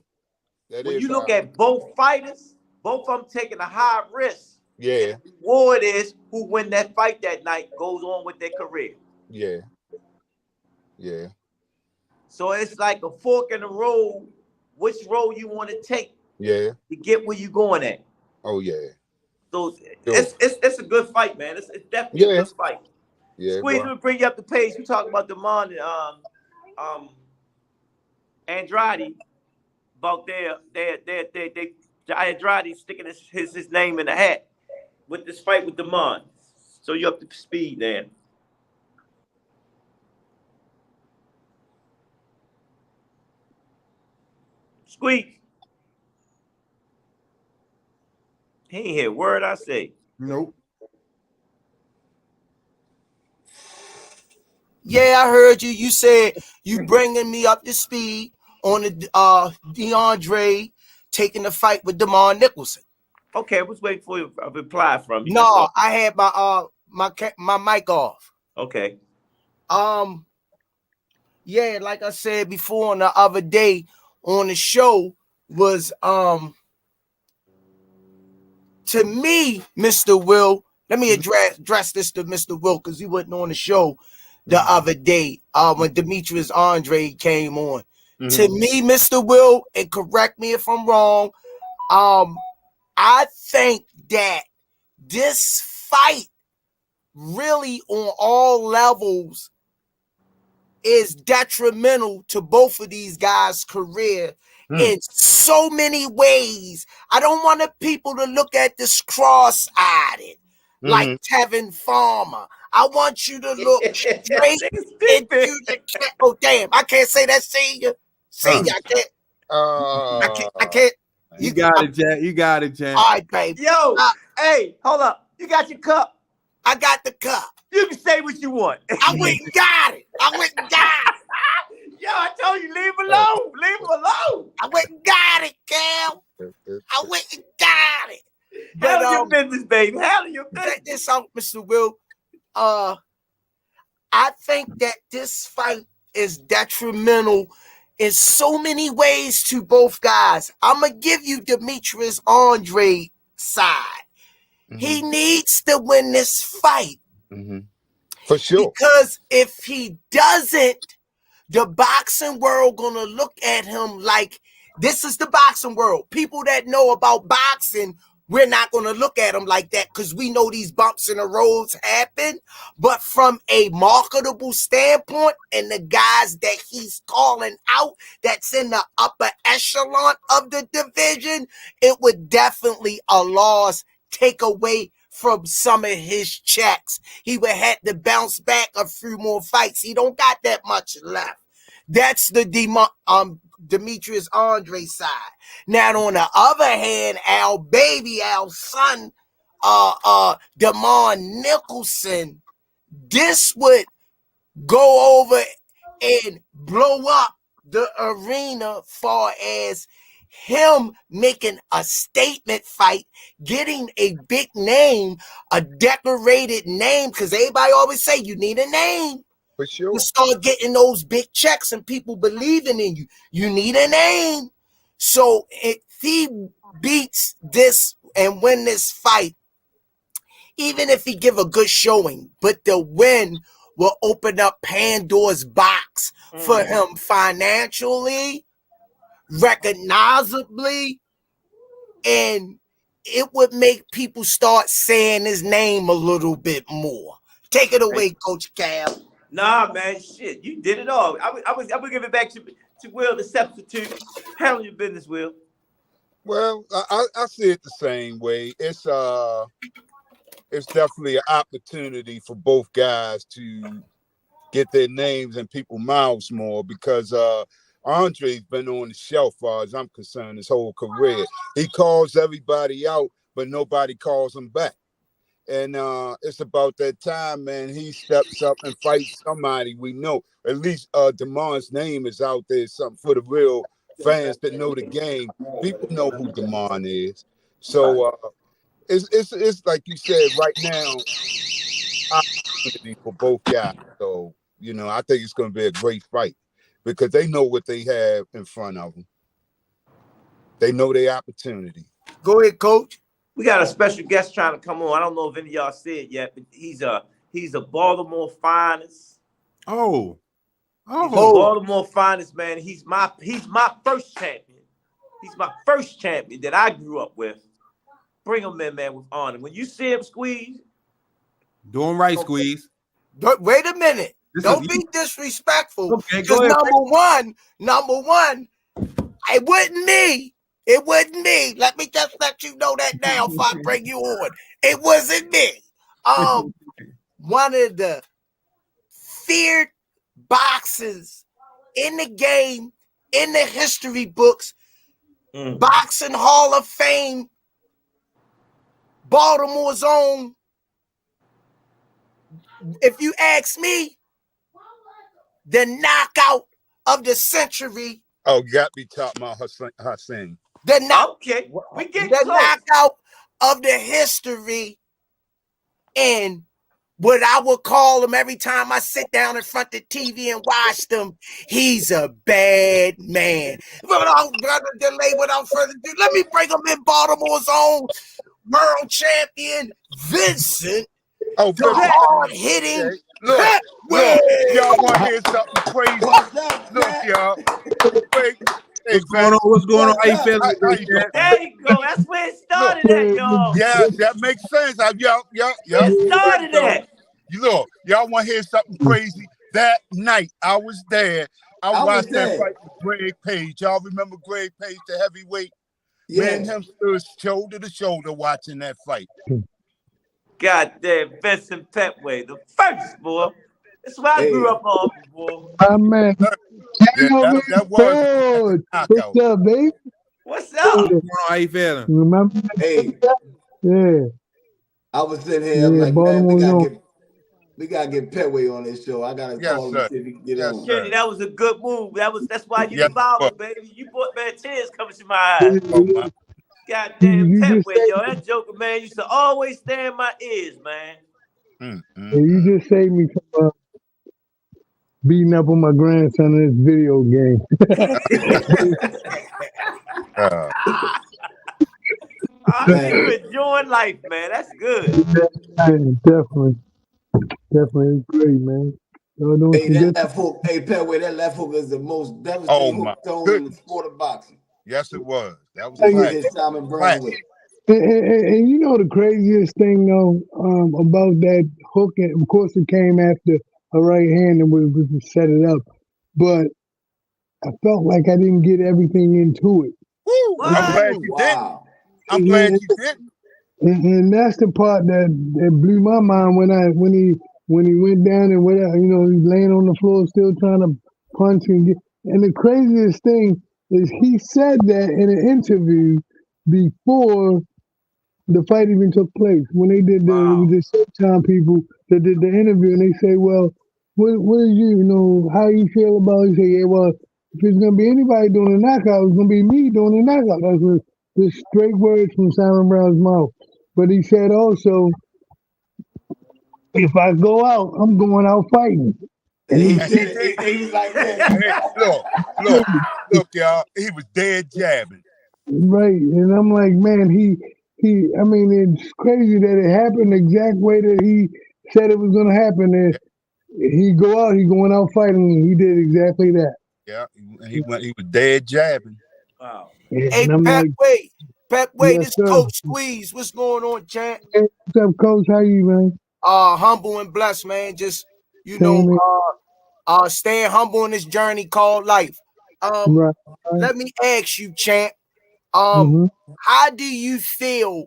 When you look at both fighters, both of them taking a high risk. Yeah. The reward is who win that fight that night goes on with their career. Yeah. Yeah. So it's like a fork in the road. Which road you want to take? Yeah. To get where you going at. Oh yeah. So it's a good fight, man. It's definitely a good fight. Yeah. Squeeze will bring you up the page. We talk about Damon and Andrade about their Andrade sticking his name in the hat with this fight with Damon. So you're up to speed, man. Squeeze. He ain't hear a word I say. Nope. Yeah, I heard you. You said you bringing me up to speed on the DeAndre taking the fight with Damon Nicholson. Okay, I was waiting for a reply from you. No, I had my mic off. Okay. Yeah, like I said before on the other day on the show was to me, Mr. Will. Let me address this to Mr. Will because he wasn't on the show. the other day when Demetrius Andre came on. Mhm. To me, Mr. Will, and correct me if I'm wrong, I think that this fight really on all levels is detrimental to both of these guys' career in so many ways. I don't want people to look at this cross-eyed like Tevin Farmer. I want you to look straight into the oh damn, I can't say that senior. Senior, I can't. You got it, Jack. You got it, Jack. All right, baby. Yo, hey, hold up. You got your cup. I got the cup. You can say what you want. I went and got it. Yo, I told you, leave him alone. Leave him alone. I went and got it, Cal. I went and got it. Handle your business, baby. Handle your business. Check this out, Mr. Will. I think that this fight is detrimental in so many ways to both guys. I'm going to give you Demetrius Andre side. He needs to win this fight. For sure. Because if he doesn't, the boxing world gonna look at him like this is the boxing world. People that know about boxing, we're not gonna look at him like that because we know these bumps in the roads happen. But from a marketable standpoint, and the guys that he's calling out that's in the upper echelon of the division, it would definitely a loss take away from some of his checks. He would have to bounce back a few more fights. He don't got that much left. That's the Demetrius Andre side. Now, on the other hand, our son, DeMar Nicholson, this would go over and blow up the arena far as him making a statement fight, getting a big name, a decorated name, because everybody always say you need a name. For sure. You start getting those big checks and people believing in you. You need a name. So if he beats this and win this fight, even if he give a good showing, but the win will open up Pandora's box for him financially, recognizably, and it would make people start saying his name a little bit more. Take it away, Coach Cal. Nah, man, shit, you did it all. I would give it back to Will, the substitute. Handle your business, Will. Well, I see it the same way. It's definitely an opportunity for both guys to get their names in people's mouths more because Andre's been on the shelf, as far as I'm concerned, his whole career. He calls everybody out, but nobody calls him back. And it's about that time, man. He steps up and fights somebody we know. At least DeMar's name is out there, something for the real fans that know the game. People know who DeMar is. So it's like you said right now, opportunity for both guys. So, I think it's going to be a great fight because they know what they have in front of them. They know their opportunity. Go ahead, Coach. We got a special guest trying to come on. I don't know if any of y'all see it yet, but he's a Baltimore finest. Oh. He's a Baltimore finest, man. He's my first champion. He's my first champion that I grew up with. Bring him in, man, with honor. When you see him squeeze, doing right, squeeze. Wait a minute. Don't be disrespectful. Okay, because number one, it wasn't me. It wasn't me. Let me just let you know that now if I bring you on. It wasn't me. One of the feared boxers in the game, in the history books, Boxing Hall of Fame, Baltimore's own. If you ask me, the knockout of the century. Oh, you got me talking about Hassan. We get the close. knockout of the history, and what I would call him every time I sit down in front of the TV and watch them, he's a bad man. Without further ado, let me bring him in, Baltimore's own world champion, Vincent. Oh, the hard-hitting Look, look, y'all want to Petway. hear something crazy? What's up, Look, Jack? y'all. Wait, hey, What's going on? What's going on? How you What's up? feeling How today, you doing, Chad? man? There you go. That's where it Look, started at, y'all. yeah, that makes sense. Yup. It There you started go. at. You look, y'all want to hear something crazy? That night, I was there. I I was watched that there. fight with Greg Page. Y'all remember Greg Page, the heavyweight? Me and Yeah. him stood shoulder to shoulder watching that fight. Goddamn Vincent Petway, the first, boy. That's what I Hey, grew up on, boy. Man, Yeah, that was a Ford. knockout. What's up, baby? What's What's up? going on? How you feeling? Remember? hey, Yeah, I was sitting here. I'm yeah, like, man, we Baltimore. gotta get Petway on this show. I gotta Yes, call him sir. see if he can get Yes, on. sir. Kenny, that was a good move. That's why you Yes, the it was. father, baby. You brought man tears coming to my eyes. Oh, my. Goddamn You just Petway, say, yo. That joker, man, used to always stay in my ears, man. you just saved me from beating up on my grandson in this video game. I see you enjoying life, man. That's good. Man, definitely, it's great, man. Y'all doing Hey, some that good. left hook. Hey, Petway, that left hook is the most Oh, devastating my hook thrown in the goodness. sport of boxing. Yes, it was. That was That you classic. hit Simon Brown Classic. with. And you know the craziest thing though about that hook, and of course it came after a right hand and was to set it up, but I felt like I didn't get everything into it. Woo! I'm What? glad you didn't. Wow. I'm glad you didn't. And that's the part that blew my mind when he went down and whatever, you know, he's laying on the floor still trying to punch and get. And the craziest thing is he said that in an interview before the fight even took place. When they did it was Wow. the Showtime people that did the interview, and they say, "Well, what is you know how you feel about?" He say, "Yeah, well, if it's gonna be anybody doing a knockout, it's gonna be me doing a knockout." That's the straight words from Simon Brown's mouth. But he said also, if I go out, I'm going out fighting. And he And he said did. it. He was like, And look, y'all. He was dead jabbing. Right. And I'm like, man, I mean, it's crazy that it happened the exact way that he said it was going to happen. And he going out fighting, and he did exactly that. Yeah, he was dead jabbing. Wow. Hey, And I'm like, Petway, yes, this sir. Coach Squeeze. What's going on, champ? Hey, what's up, Coach? How you, man? Humble and blessed, man. Just, you Same know, here. staying humble in this journey called life. Right. Let me ask you, champ. hmm How do you feel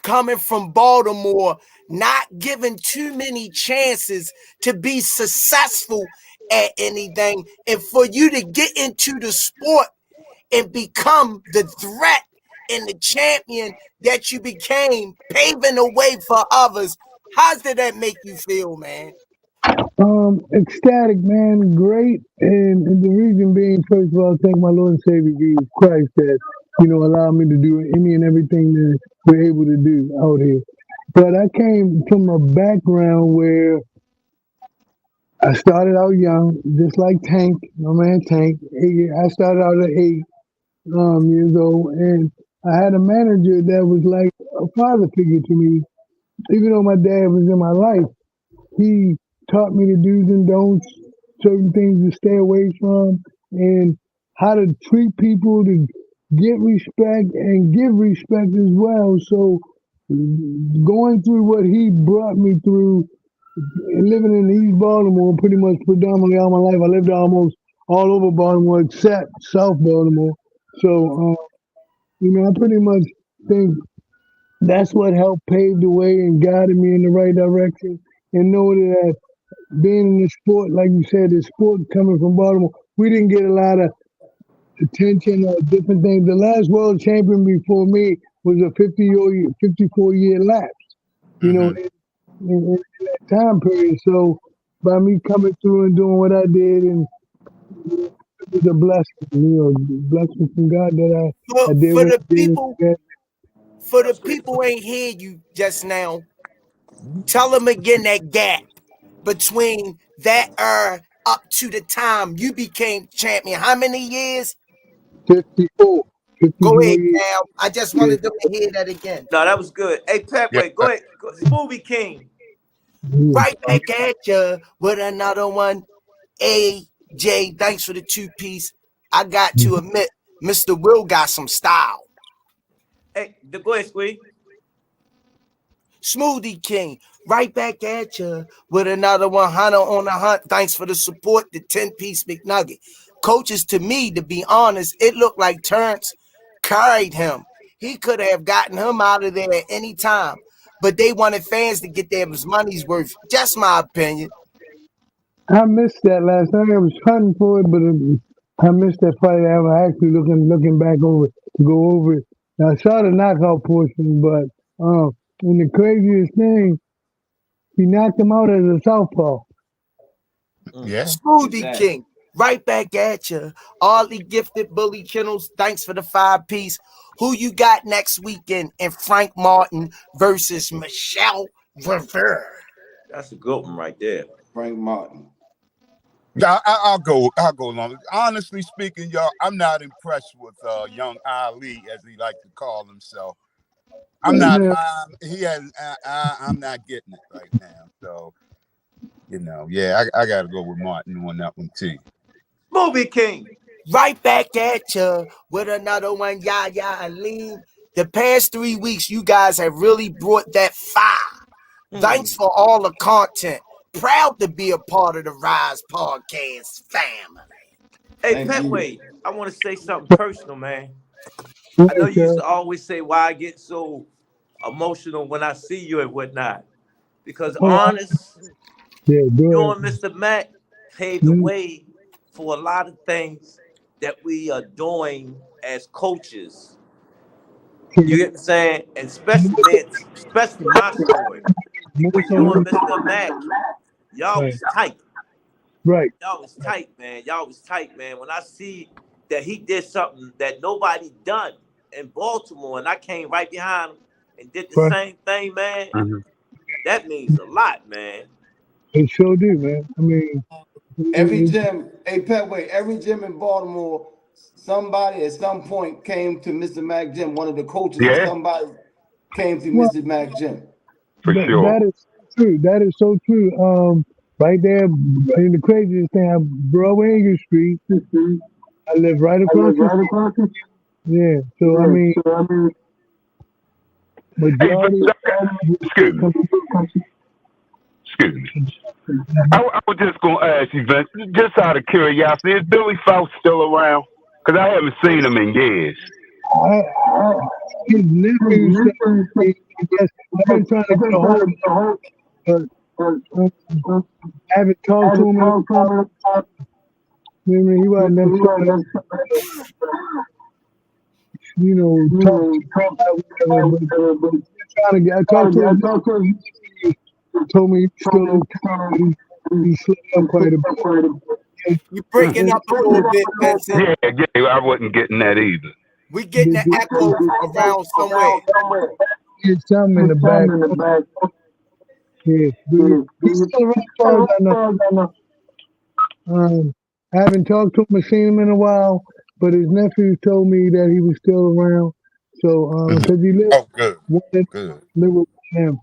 coming from Baltimore, not given too many chances to be successful at anything, and for you to get into the sport and become the threat and the champion that you became, paving the way for others? How did that make you feel, man? Ecstatic, man. Great. And the reason being, first of all, thank my Lord and Savior Jesus Christ that, you know, allowed me to do any and everything that we're able to do out here. But I came from a background where I started out young, just like Tank, my man Tank. I started out at 8 years old, and I had a manager that was like a father figure to me. Even though my dad was in my life, he taught me the do's and don'ts, certain things to stay away from, and how to treat people, to get respect and give respect as well. So going through what he brought me through, living in East Baltimore pretty much predominantly all my life. I lived almost all over Baltimore except South Baltimore. So, you know, I pretty much think that's what helped pave the way and guided me in the right direction. And know that being in the sport, like you said, the sport coming from Baltimore, we didn't get a lot of attention or different things. The last world champion before me was a 54-year lapse, you know, in that time period. So by me coming through and doing what I did, and it was a blessing, you know, blessing from God that I did For what the I did. people ain't hear you just now, tell them again that gap between that up to the time you became champion. How many years? 54 Go ahead, years. Cal. I just Yeah. wanted them to hear that again. No, that was good. Hey, Yeah. Petway, go ahead. Smoothie King. Right back at ya with another one. AJ, thanks for the 2-piece. I got to admit, Mr. Will got some style. Hey, go ahead, Squeeze. Smoothie King, right back at ya with another 100 on the hunt. Thanks for the support, the 10-piece McNugget. Coaches, to me, to be honest, it looked like Terrence carried him. He could have gotten him out of there at any time, but they wanted fans to get their money's worth. Just my opinion. I missed that last night. I was hunting for it, but I missed that fight. I was actually looking back over it, to go over it. I saw the knockout portion, but and the craziest thing, he knocked him out as a southpaw. Yeah. Smoothie King, right back at you. Oddly gifted Bully Kennels, thanks for the 5-piece. Who you got next weekend in Frank Martin versus Michelle Rivera? That's a good one right there. Frank Martin. I'll go along. Honestly speaking, y'all, I'm not impressed with young Ali, as he like to call himself. I'm not. I'm not getting it right now. So, yeah, I got to go with Martin on that one too. Movie King, right back at you with another one. Yaya Aline. The past 3 weeks, you guys have really brought that fire. Thanks for all the content. Proud to be a part of the Rize Podcast family. Hey, Petway, I want to say something personal, man. I know you used to always say why I get so emotional when I see you and whatnot. Because honest, you and Mr. Mac paved the way for a lot of things that we are doing as coaches. You get what I'm saying? And especially my story. When you and Mr. Mac, y'all was tight. Right. Y'all was tight, man. Y'all was tight, man. When I see that he did something that nobody done in Baltimore, and I came right behind him and did the same thing, man, that means a lot, man. It sure do, man. I mean, every gym, Petway, every gym in Baltimore, somebody at some point came to Mr. Mac Gym. One of the coaches or somebody came to Mr. Mac Gym. For sure. That is true. That is so true. Right there, in the craziest thing, Broadway Street. I live right across the street. Yeah. So I mean, majority. Excuse me. I was just gonna ask you, Vince, just out of curiosity, is Billy Faust still around? Because I haven't seen him in years. His nephew said, yes, I've been trying to get a hold of him, but I haven't talked to him. He wasn't necessarily, talk about trying to get. I talked to him. Told me he's still okay. He slept up quite a bit. You breaking up a little bit, Vincent. Yeah, I wasn't getting that either. We getting the echo around somewhere. There's something in the back. Yeah, he's still around. I haven't talked to him or seen him in a while, but his nephew told me that he was still around. So, because he lived with him.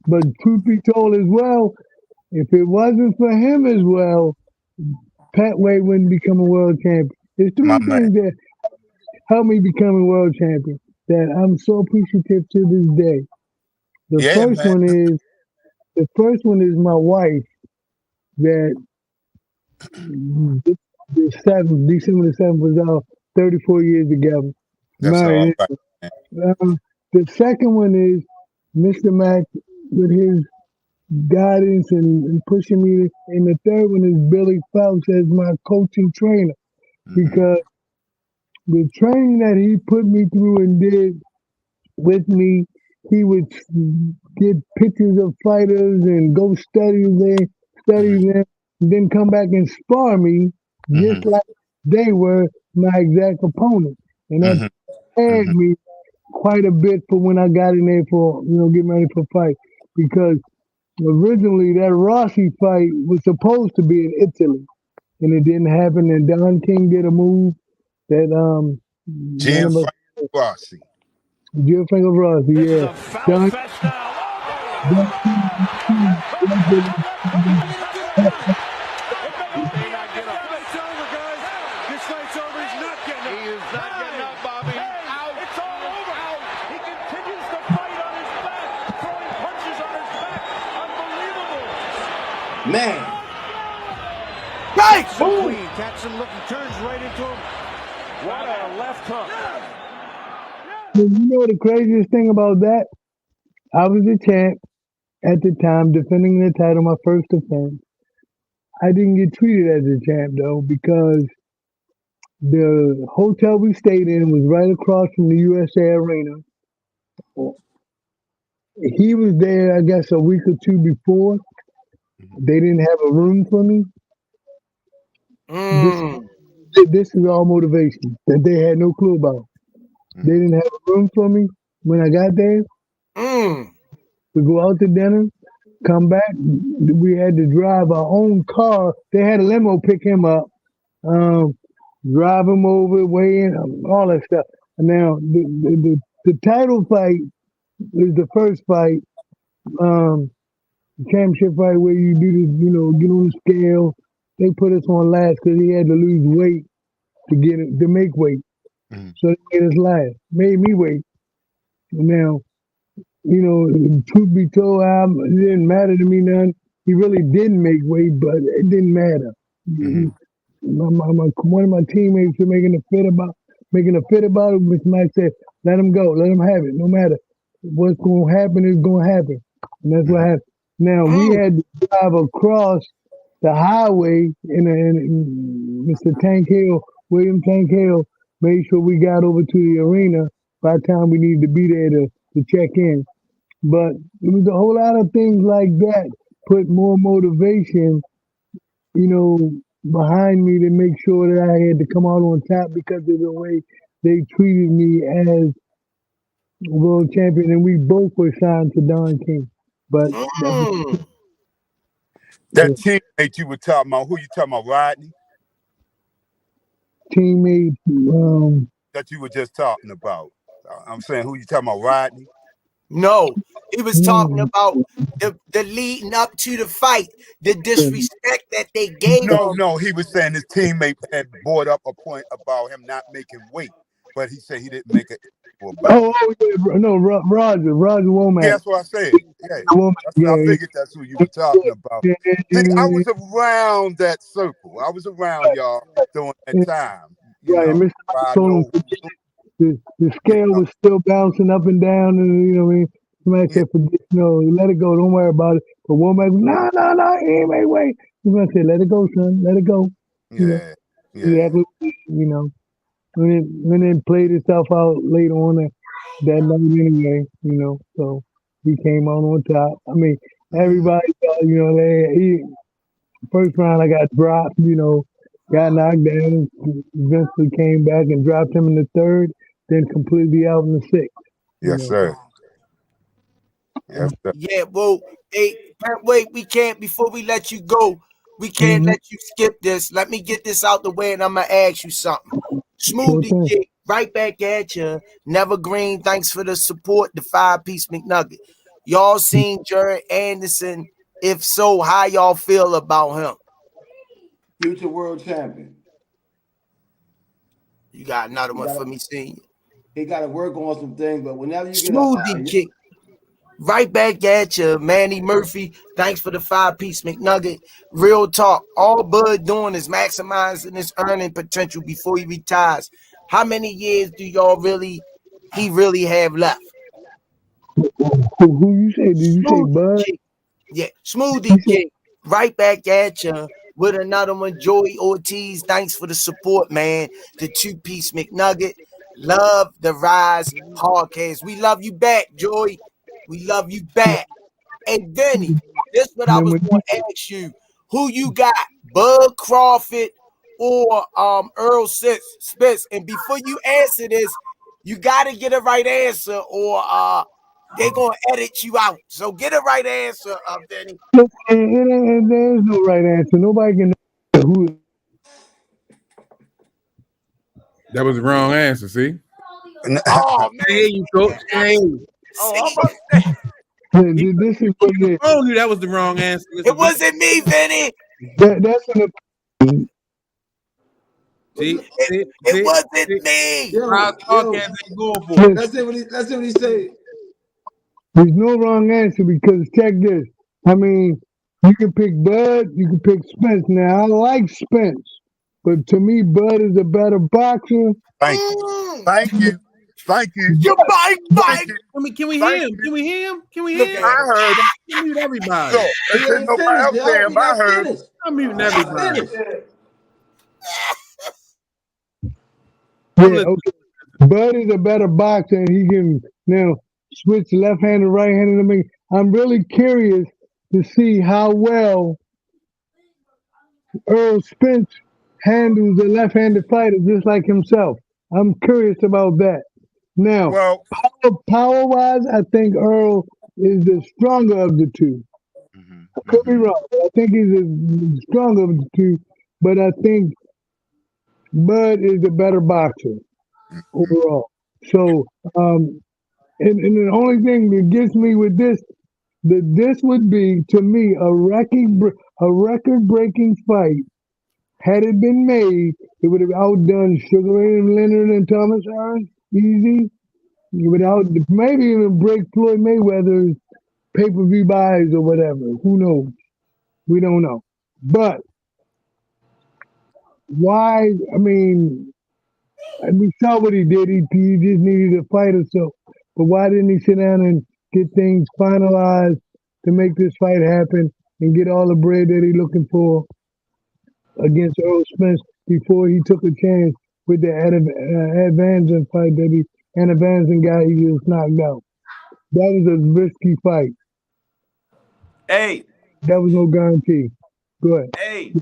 But truth be told as well, if it wasn't for him as well, Petway wouldn't become a world champion. There's three things that helped me become a world champion that I'm so appreciative to this day. The first one is my wife that December the 7th was 34 years together. Married. The second one is Mr. Mac with his guidance and pushing me. And the third one is Billy Faust as my coaching trainer. Because the training that he put me through and did with me, he would get pictures of fighters and go study them, and then come back and spar me just like they were my exact opponent. And that prepared me quite a bit for when I got in there for, getting ready for a fight. Because originally that Rossi fight was supposed to be in Italy. And it didn't happen. And Don King did a move that Gianfranco Rossi, yeah. Man. Right. Clean. Catch him looking, turns right into him. What a left hook. You know the craziest thing about that? I was a champ at the time, defending the title, my first defense. I didn't get treated as a champ though, because the hotel we stayed in was right across from the USA Arena. He was there, I guess, a week or two before. They didn't have a room for me. This is all motivation that they had no clue about. They didn't have a room for me when I got there. We go out to dinner, come back. We had to drive our own car. They had a limo pick him up, drive him over, weigh in, all that stuff. Now, the title fight is the first fight, championship fight where you do this, get on the scale. They put us on last because he had to lose weight to make weight. So they made us last, made me wait. Now, truth be told, it didn't matter to me none. He really didn't make weight, but it didn't matter. One of my teammates were making a fit about it, which might say, let him go, let him have it. No matter what's going to happen is going to happen. And that's what happened. Now, we had to drive across the highway in Mr. Tank Hill, William Tank Hill, made sure we got over to the arena by the time we needed to be there to check in. But it was a whole lot of things like that put more motivation, behind me to make sure that I had to come out on top because of the way they treated me as world champion. And we both were signed to Don King. But that teammate you were talking about, who you talking about, Rodney? Teammate that you were just talking about. I'm saying, who you talking about, Rodney? No, he was talking about the leading up to the fight, the disrespect that they gave him. No, he was saying his teammate had brought up a point about him not making weight, but he said he didn't make it. No, Roger Womack. Yeah, that's what I said. Yeah, I figured that's who you were talking about. I was around that circle. I was around y'all during that time. The scale was still bouncing up and down, and somebody said, let it go, don't worry about it. But Womack, no, he ain't made weight. Somebody said, let it go, son, let it go. And then played itself out later on that night anyway, so he came on top. I mean, everybody thought, first round I got dropped, got knocked down, eventually came back and dropped him in the third, then completely out in the sixth. Yes, sir. Yeah, well, wait, we can't, before we let you go, we can't let you skip this. Let me get this out the way and I'm going to ask you something. Smoothie Kick, right back at you. Never Green, thanks for the support, the 5-piece McNugget. Y'all seen Jared Anderson? If so, how y'all feel about him? Future world champion. You got another one for me, senior. He got to work on some things, but whenever you Smoothie Kick, right back at you. Manny Murphy, thanks for the 5-piece McNugget. Real talk. All Bud doing is maximizing his earning potential before he retires. How many years do he really have left? Who you say? Did you say Bud? Yeah, Smoothie King. Right back at you with another one. Joey Ortiz, thanks for the support, man. The 2-piece McNugget. Love the Rize podcast. We love you back, Joey. We love you back. And Vinny, this is what I was going to ask you. Who you got, Bud Crawford or Earl Spence? And before you answer this, you got to get a right answer or they're going to edit you out. So get a right answer, Vinny. There's no right answer. Nobody can know who. That was the wrong answer, see? Oh, man. You coach. Oh, I'm about to say. This is what it is. I knew that was the wrong answer. It wasn't me, Vinny. That's an opinion. It wasn't me. Let's see what he say. There's no wrong answer because check this. I mean, you can pick Bud, you can pick Spence. Now I like Spence, but to me, Bud is a better boxer. Thank you. Thank you. You're my fight. Can we hear him? Can we hear him? Can we hear him? I heard him. I mute everybody. Look, there's nobody else there, but I heard him. I'm muting everybody. Yeah, okay. Bud is a better boxer, and he can now switch left-handed, right-handed. I mean, I'm really curious to see how well Earl Spence handles a left-handed fighter just like himself. I'm curious about that. Now, power-wise, I think Earl is the stronger of the two. I could be wrong. I think he's the stronger of the two, but I think Bud is the better boxer overall. So, and the only thing that gets me with this would be, to me, a record-breaking fight. Had it been made, it would have outdone Sugar Ray Leonard and Thomas Hearns easy. Without maybe even break Floyd Mayweather's pay-per-view buys or whatever. Who knows? We don't know. But why? I mean, we saw what he did. He just needed a fight or so. But why didn't he sit down and get things finalized to make this fight happen and get all the bread that he's looking for against Earl Spence before he took a chance with the Advanzan fight that he guy he just knocked out? That was a risky fight. Hey. That was no guarantee. Go ahead. Hey,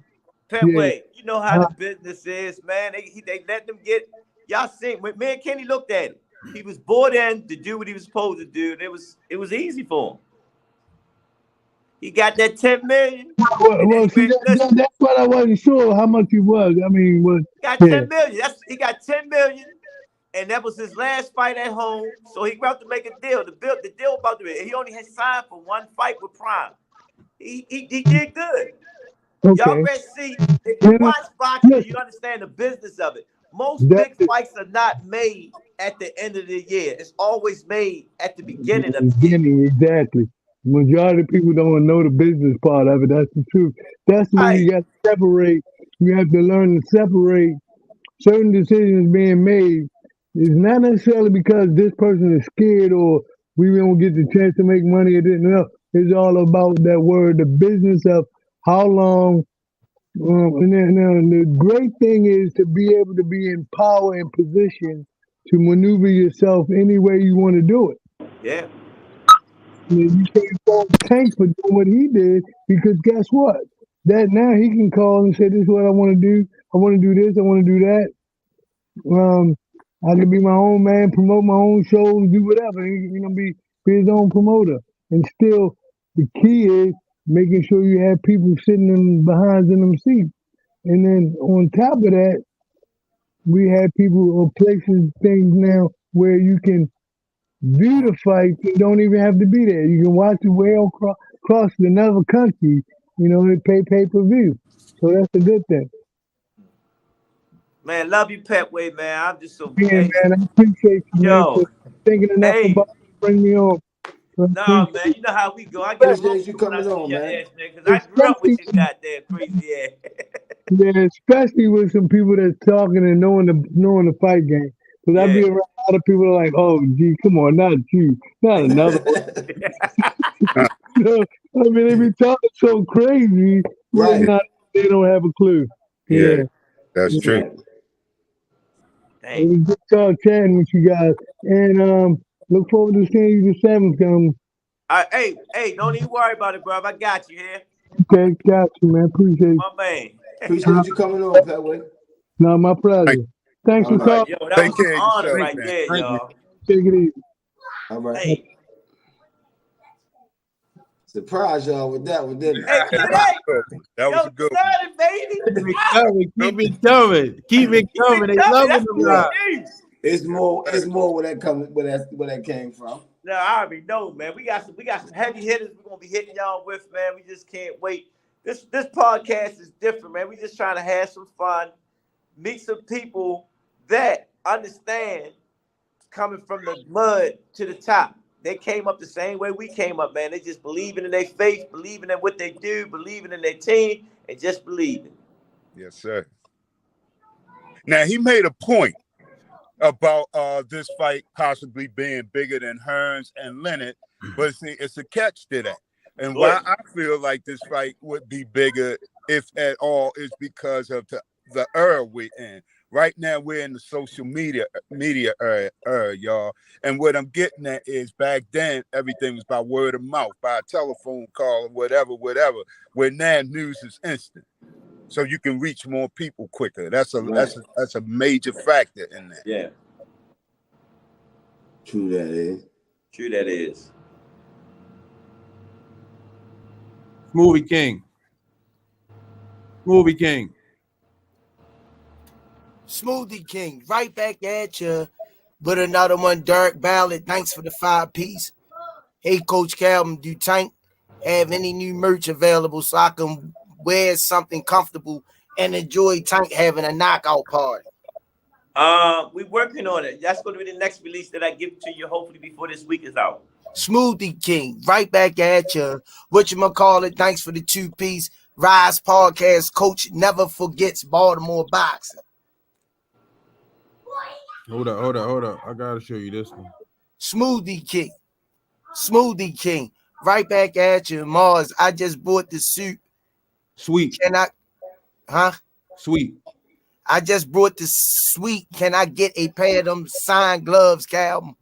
Petway, you know how the business is, man. They let them get, y'all see, when me and Kenny looked at him, he was brought in to do what he was supposed to do. And it was easy for him. He got that $10 million. Well, see, that's what I wasn't sure how much he was. I mean, he got $10 million. He got $10 million, and that was his last fight at home. So he about to make a deal. The deal about to be. He only had signed for one fight with Prime. He did good. Okay. Y'all ready to see? If you watch boxing, you understand the business of it. Most big fights are not made at the end of the year. It's always made at the beginning of the year. Exactly. Majority of people don't know the business part of it. That's the truth. That's when you got to separate. You have to learn to separate certain decisions being made. It's not necessarily because this person is scared or we don't get the chance to make money or didn't know. It's all about that word, the business of how long. And then the great thing is to be able to be in power and position to maneuver yourself any way you want to do it. Yeah. You can't fault Tank for doing what he did because guess what? That now he can call and say, "This is what I want to do. I want to do this. I want to do that." I can be my own man, promote my own shows, do whatever. Be his own promoter. And still, the key is making sure you have people sitting in behind in them seats. And then on top of that, we have people or places, things now where you can do the fight. You don't even have to be there. You can watch it way across another country. And pay pay-per-view. So that's a good thing. Man, love you, Petway, man. I'm just so man, I appreciate you. Yo, man, thinking enough about to bring me on. No, man, you know how we go. I get you coming on, man. Because I grew up with you goddamn crazy ass. Yeah, especially with some people that's talking and knowing the fight game. Because I be around a lot of people like, oh, gee, come on, not you, not another one. I mean, they be talking so crazy, right? They don't have a clue. Yeah, that's true. It was good talk chatting with you guys, and look forward to seeing you the 7th come. Hey, don't even worry about it, bro. I got you here. Okay, got you, man. Appreciate you. My man. Appreciate you coming on, Petway. No, my pleasure. Thanks for calling. Yo, that was an honor right there, y'all. Take it easy. All right. Hey. Surprise y'all with that one, didn't Hey, that was good. Baby. Keep it coming. Keep it coming. They love it. It's more where that came from. No, I already know, man. We got some heavy hitters we're gonna be hitting y'all with, man. We just can't wait. This podcast is different, man. We just trying to have some fun, meet some people that understand coming from the mud to the top. They came up the same way we came up, man. They just believing in their faith, believing in what they do, believing in their team, and just believing. Yes, sir. Now he made a point about this fight possibly being bigger than Hearns and Leonard, but see, it's a catch to that. And why I feel like this fight would be bigger, if at all, is because of the era we're in. Right now, we're in the social media era, y'all. And what I'm getting at is back then, everything was by word of mouth, by a telephone call, or whatever. Where now news is instant, so you can reach more people quicker. That's a major factor in that. Yeah. True that is. True that is. Movie King. Smoothie King, right back at you with another one. Dirk Ballard, thanks for the 5-piece. Hey, Coach Calvin, do Tank have any new merch available so I can wear something comfortable and enjoy Tank having a knockout party? We're working on it. That's going to be the next release that I give to you, hopefully before this week is out. Smoothie King, right back at you. Whatchamacallit, thanks for the 2-piece. Rize podcast, Coach never forgets Baltimore boxing. Hold up. I gotta show you this one. Smoothie King, right back at you. Mars, I just bought the suit. Sweet. Sweet. I just brought the sweet. Can I get a pair of them signed gloves, Cal?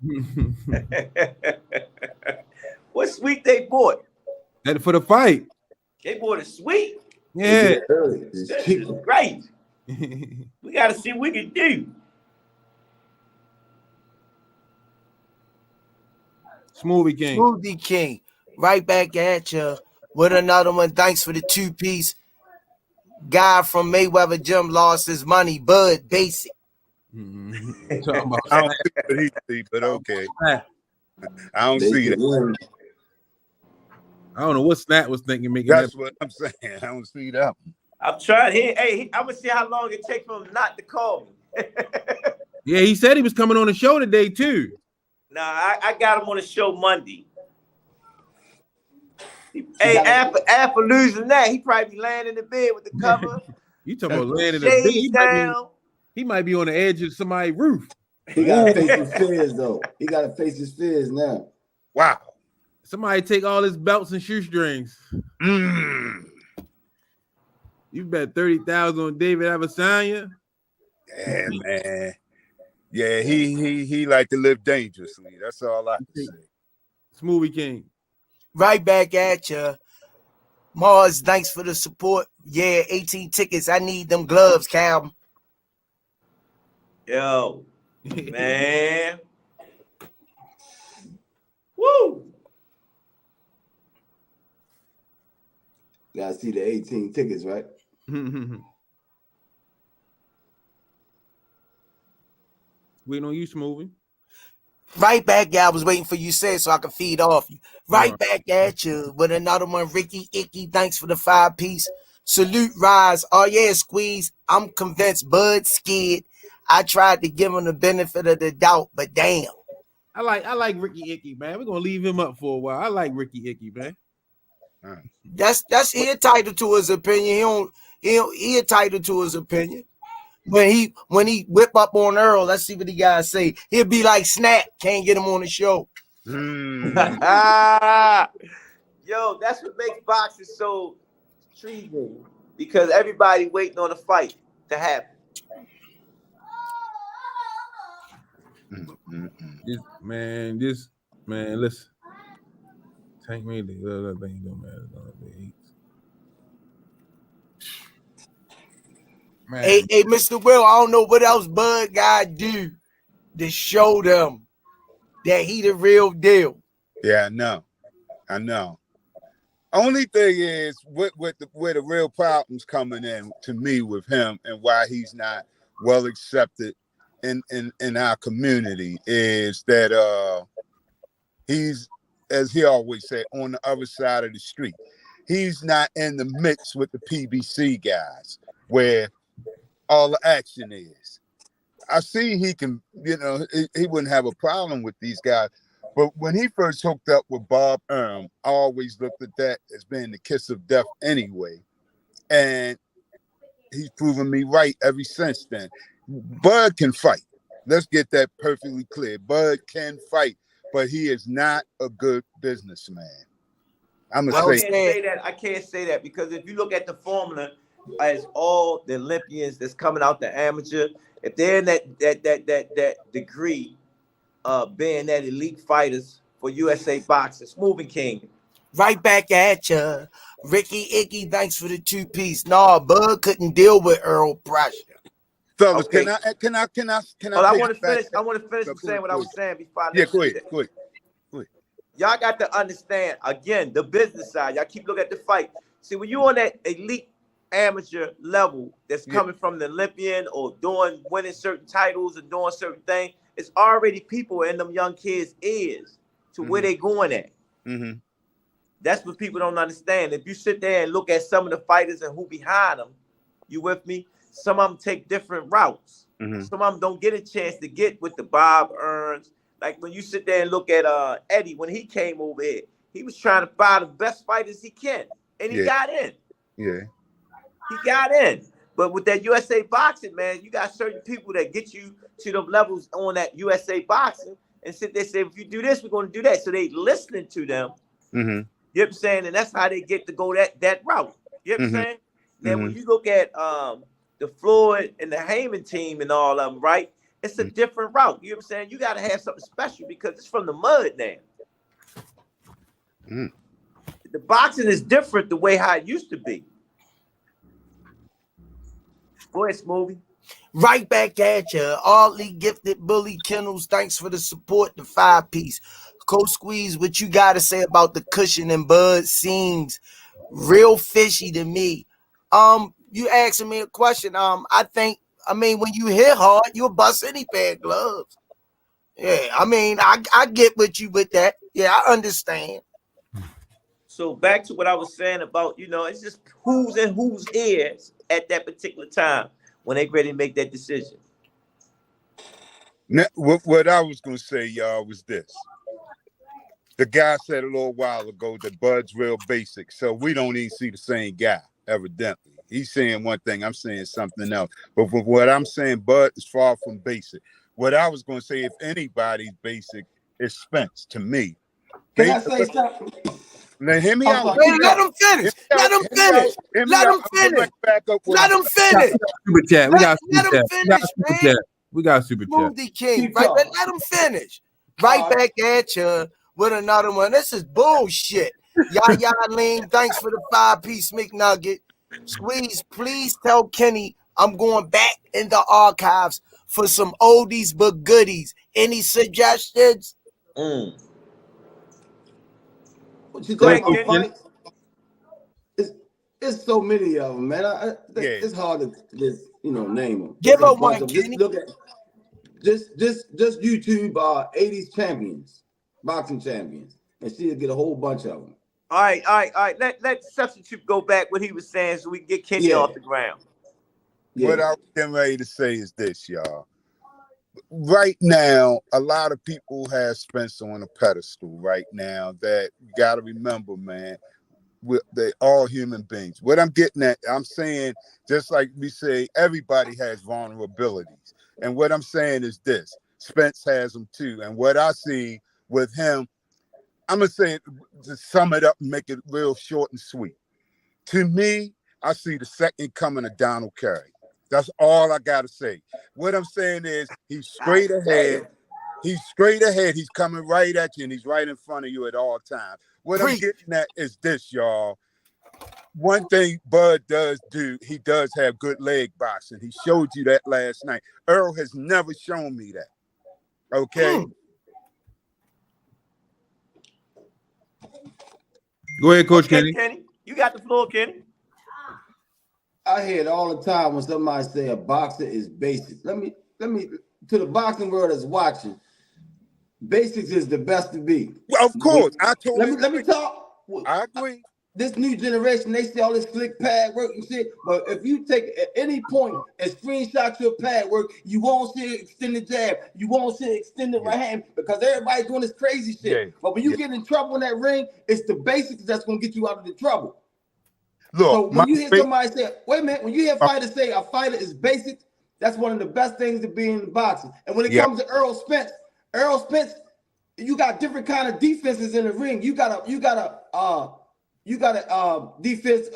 What sweet they bought? That for the fight. They bought a sweet. Yeah. This is great. We got to see what we can do. Smoothie King, right back at you with another one. Thanks for the 2-piece. Guy from Mayweather Gym lost his money. Bud Basic. I don't see what he see, but okay. I don't see that. I don't know what Snap was thinking. That's what I'm saying. I don't see that one. I'm trying. I'm gonna see how long it takes for him not to call me. Yeah, he said he was coming on the show today too. Nah, I got him on the show Monday. Hey, after losing that, he probably be laying in the bed with the cover. You talking about laying in the bed? He might be on the edge of somebody's roof. He gotta face his fears though. He gotta face his fears now. Wow. Somebody take all his belts and shoestrings. You bet 30,000 on David Adesanya. Yeah, man. Yeah, he like to live dangerously. That's all I can say. Smoothie King. Right back at you. Mars, thanks for the support. Yeah, 18 tickets. I need them gloves, Cal. Yo, man. Woo. You gotta see the 18 tickets, right? Waiting on you, Smoothie. Right back, I was waiting for you to say it so I could feed off you. Right back at you with another one. Ricky Icky, thanks for the 5-piece. Salute, Rize. Oh, yeah, Squeeze. I'm convinced Bud's scared. I tried to give him the benefit of the doubt, but damn. I like Ricky Icky, man. We're gonna leave him up for a while. I like Ricky Icky, man. That's he entitled to his opinion. He entitled to his opinion. When he whip up on Earl, let's see what he gotta say. He'll be like Snap, can't get him on the show. Yo, that's what makes boxing so intriguing, because everybody waiting on a fight to happen. This man, listen. Tank me the other thing don't matter. Man. Hey, Mr. Will, I don't know what else Bud gotta do to show them that he the real deal. Yeah, I know. Only thing is where the real problems coming in to me with him and why he's not well accepted in our community is that he's, as he always said, on the other side of the street. He's not in the mix with the PBC guys where all the action is. I see he can, he wouldn't have a problem with these guys. But when he first hooked up with Bob I always looked at that as being the kiss of death anyway. And he's proven me right ever since then. Bud can fight. Let's get that perfectly clear. Bud can fight, but he is not a good businessman. I'm gonna say that. I can't say that because if you look at the formula, as all the Olympians that's coming out the amateur, if they're in that degree of being that elite fighters for USA Boxing, Smoothing King. Right back at ya. Ricky Icky, thanks for the 2-piece. Nah, Bud couldn't deal with Earl pressure. Fellas, okay. can I Well, I want to finish. I want to finish saying what I was saying before I go ahead. Y'all got to understand, again, the business side. Y'all keep looking at the fight. See, when you're on that elite amateur level that's coming from the Olympian or winning certain titles and doing certain things, it's already people in them young kids' ears to where they going at. Mm-hmm. That's what people don't understand. If you sit there and look at some of the fighters and who behind them, you with me? Some of them take different routes. Mm-hmm. Some of them don't get a chance to get with the Bob Earns. Like when you sit there and look at Eddie, when he came over here, he was trying to buy the best fighters he can. And he got in. Yeah. He got in. But with that USA Boxing, man, you got certain people that get you to the levels on that USA Boxing and sit there and say, if you do this, we're going to do that. So they listening to them. Mm-hmm. You know what I'm saying? And that's how they get to go that route. You know what I'm saying? Now, when you look at the Floyd and the Heyman team and all of them, right? It's a different route. You know what I'm saying? You got to have something special because it's from the mud now. The boxing is different the way how it used to be. Go ahead, Smoothie. Right back at you. Oddly gifted Bully Kennels. Thanks for the support, the 5-piece. Coach Squeeze, what you got to say about the cushion and Bud seems real fishy to me. You asking me a question. I mean, when you hit hard, you'll bust any pair of gloves. Yeah, I mean, I get with you with that. Yeah, I understand. So back to what I was saying about, it's just who's in whose ears at that particular time when they ready to make that decision. Now, what I was going to say, y'all, was this. The guy said a little while ago that Bud's real basic, so we don't even see the same guy, evidently. He's saying one thing, I'm saying something else. But for what I'm saying, Bud is far from basic. What I was going to say, if anybody's basic, is Spence, to me. Can I say something? Now, hear me out. Let him finish. Let him finish. Let him finish. Let him finish. Super chat. We got Let super him chat. finish, man. We got super chat. Smoothie King. Right, let him finish. Right back at you with another one. This is bullshit. Yaya Lean, thanks for the 5-piece McNugget. Squeeze, please tell Kenny I'm going back in the archives for some oldies but goodies. Any suggestions? What you think about fights? It's so many of them, man. It's hard to just name them. Give her one, Kenny. Just look at just YouTube 80s champions, boxing champions, and she'll get a whole bunch of them. All right. Let substitute go back what he was saying so we can get Kenny off the ground. What I was getting ready to say is this, y'all. Right now, a lot of people have Spencer on a pedestal right now that you got to remember, man, they're all human beings. What I'm getting at, I'm saying, just like we say, everybody has vulnerabilities. And what I'm saying is this, Spence has them too. And what I see with him, I'm going to say, to sum it up and make it real short and sweet. To me, I see the second coming of Donald Curry. That's all I got to say. What I'm saying is he's straight ahead. He's straight ahead. He's coming right at you, and he's right in front of you at all times. What I'm getting at is this, y'all. One thing Bud does do, he does have good leg boxing. He showed you that last night. Earl has never shown me that. Okay? Go ahead, Coach Okay, Kenny. You got the floor, Kenny. I hear it all the time when somebody say a boxer is basic. Let me to the boxing world that's watching. Basics is the best to be. Well, of course, I totally let me talk. I agree. This new generation, they see all this slick pad work and shit. But if you take at any point and screenshot your pad work, you won't see an extended jab. You won't see an extended right hand because everybody's doing this crazy shit. Yeah. But when you get in trouble in that ring, it's the basics that's gonna get you out of the trouble. Look, so when you hear somebody say, wait a minute, when you hear fighters say a fighter is basic, that's one of the best things to be in boxing. And when it comes to Errol Spence, you got different kind of defenses in the ring. You got a defense.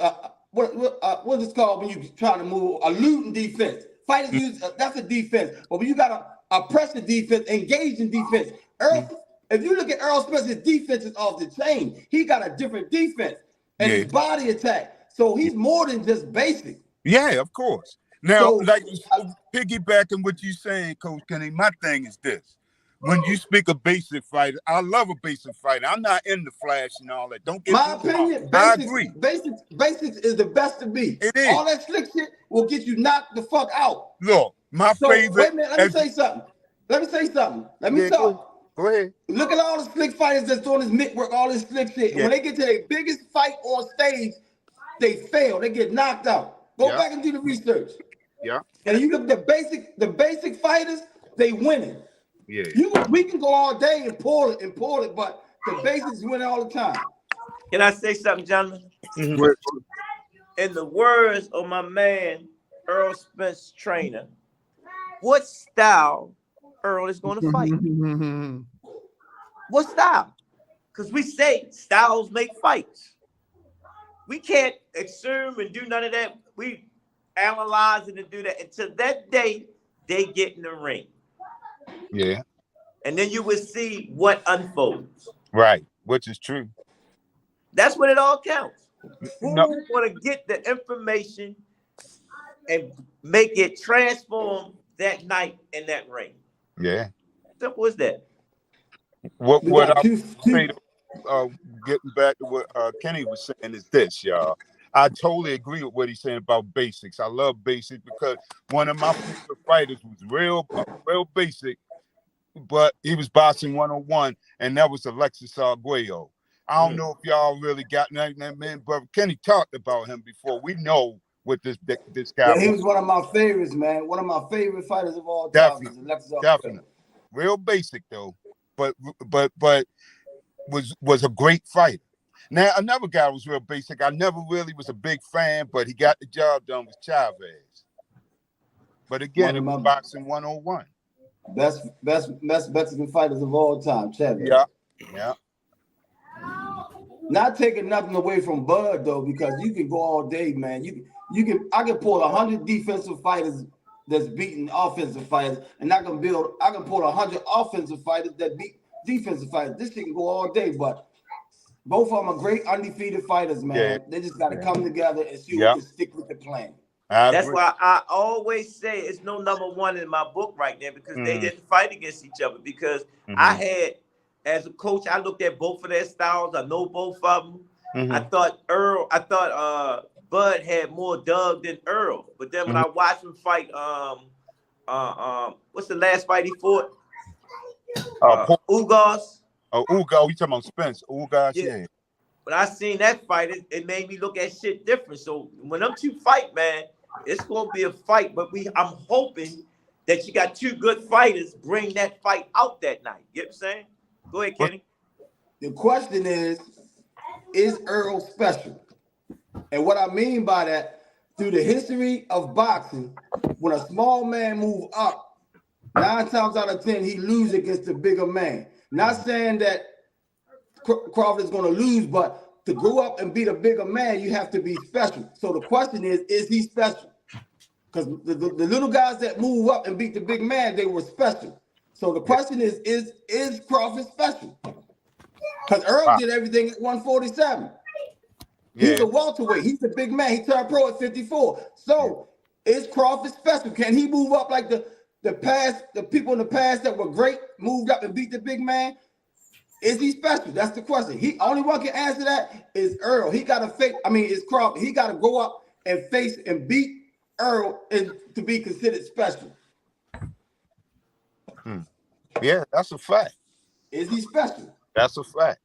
What is it called when you try to move a looting defense? Fighters use that's a defense. But when you got a pressure defense, engaging defense. If you look at Errol Spence's defense is off the chain. He got a different defense and his body attack. So he's more than just basic. Yeah, of course. Now, piggybacking what you're saying, Coach Kenny, my thing is this. When you speak of basic fighter, I love a basic fighter. I'm not in the flash and all that. Don't get my opinion. I agree. Basics is the best to be. It is. All that slick shit will get you knocked the fuck out. Look, my favorite. Wait a minute, let me say something. Let me talk. Go ahead. Look at all the slick fighters that's doing this mitt work, all this slick shit. When they get to their biggest fight on stage, they fail. They get knocked out. Go back and do the research. Yeah. And you look at the basic fighters, they winning. Yeah. We can go all day and pull it, but the basics win all the time. Can I say something, gentlemen? Mm-hmm. In the words of my man, Earl Spence trainer, what style Earl is going to fight? What style? Because we say styles make fights. We can't assume and do none of that. We analyze it and do that until that day they get in the ring. Yeah. And then you will see what unfolds. Right, which is true. That's when it all counts. Who want to get the information and make it transform that night in that ring? Yeah. Simple as that. What I say, getting back to what Kenny was saying is this, y'all. I totally agree with what he's saying about basics. I love basics because one of my favorite fighters was real basic, but he was boxing 101, and that was Alexis Arguello. I don't know if y'all really got that man, but Kenny talked about him before. We know what this guy was. He was one of my favorites, man. One of my favorite fighters of all time. Definitely. Real basic though, but was a great fighter. Now another guy was real basic. I never really was a big fan, but he got the job done with Chavez. But again, it was boxing 101. Best Mexican fighters of all time, Chavez. Yeah. Not taking nothing away from Bud though, because you can go all day, man. I can pull 100 defensive fighters that's beating offensive fighters, and I can pull 100 offensive fighters that beat defensive fighters. This shit can go all day, but both of them are great undefeated fighters, man. Yeah. They just got to come together and see who can stick with the plan. That's why I always say it's no number one in my book right there, because they didn't fight against each other. Because I had, as a coach, I looked at both of their styles. I know both of them. I thought Bud had more Doug than Earl. But then when I watched him fight, what's the last fight he fought? Ugas. Oh, Ugas, we talking about Spence. Ugas, yeah. When I seen that fight, it made me look at shit different. So when them two fight, man, it's gonna be a fight. But I'm hoping that you got two good fighters bring that fight out that night. You know what I'm saying? Go ahead, Kenny. The question is Earl special? And what I mean by that, through the history of boxing, when a small man move up, 9 times out of 10 he loses against the bigger man. Not saying that Crawford is going to lose, but to grow up and beat a bigger man, you have to be special. So the question is he special? Because the little guys that move up and beat the big man, they were special. So the question is Crawford special? Because Earl did everything at 147. He's a welterweight. He's the big man. He turned pro at 54. So is Crawford special? Can he move up like the people in the past that were great moved up and beat the big man? Is he special? That's the question. Only one can answer that is Earl. He got to face. It's Crawford. He got to go up and face and beat Earl and to be considered special. Yeah, that's a fact. Is he special? That's a fact.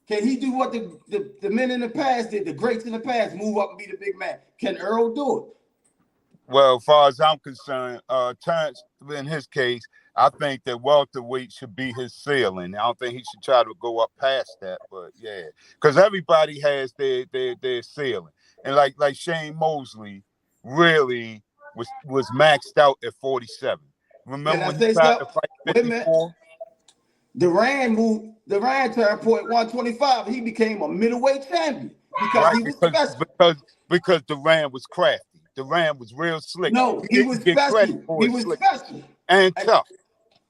Can he do what the men in the past did, the greats in the past, move up and be the big man? Can Earl do it? Well, as far as I'm concerned, Terrence, in his case, I think that welterweight should be his ceiling. I don't think he should try to go up past that, but yeah, because everybody has their ceiling, and like Shane Mosley really was maxed out at 47. Remember when he tried to fight 54? Duran turned pro at 125. He became a middleweight champion because he was special. Because Duran was crafty. Duran was real slick. No, he was special. He was special and tough.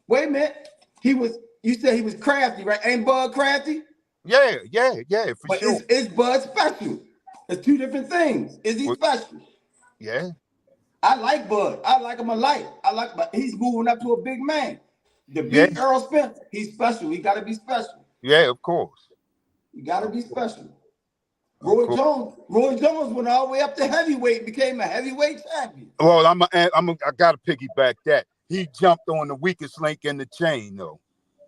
Wait a minute. You said he was crafty, right? Ain't Bud crafty? Yeah, for sure. Is Bud special? It's two different things. Is he special? Yeah. I like Bud. I like him a lot. But he's moving up to a big man. To beat Earl Spence, he's special. He got to be special. Yeah, of course. You got to be special. Roy Jones went all the way up to heavyweight, became a heavyweight champion. Well, I got to piggyback that. He jumped on the weakest link in the chain, though.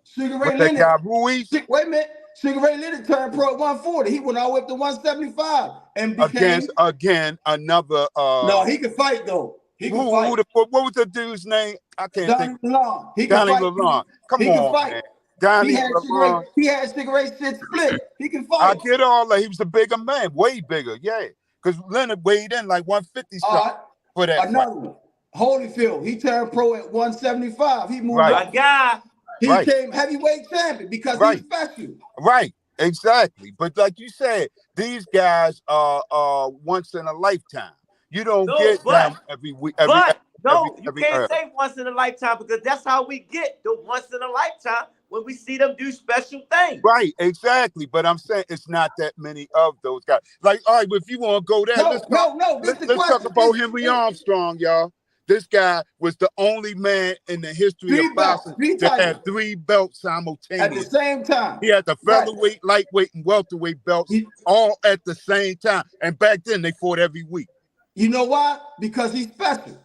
Sugar Ray Leonard. That guy Ruiz? Wait a minute. Sugar Ray Leonard turned pro at 140. He went all the way up to 175 and became again another. No, he could fight though. What was the dude's name? I can't think. Donnie Lalonde. Come on, man. Donnie Lalonde. He had Sugar Ray shit split. He can fight. I get all that. He was a bigger man, way bigger. Yeah, because Leonard weighed in like 150 something for that. Another one. Holyfield. He turned pro at 175. He moved up. He became heavyweight champion because he's special. Right. Exactly. But like you said, these guys are once in a lifetime. You don't get them every week. You can't say once in a lifetime because that's how we get the once in a lifetime when we see them do special things. Right, exactly. But I'm saying it's not that many of those guys. Like, all right, if you want to go there, let's talk about Henry Armstrong, y'all. This guy was the only man in the history of boxing that had 3 belts simultaneously. At the same time. He had the featherweight, lightweight, and welterweight belts all at the same time. And back then, they fought every week. You know why? Because he's special.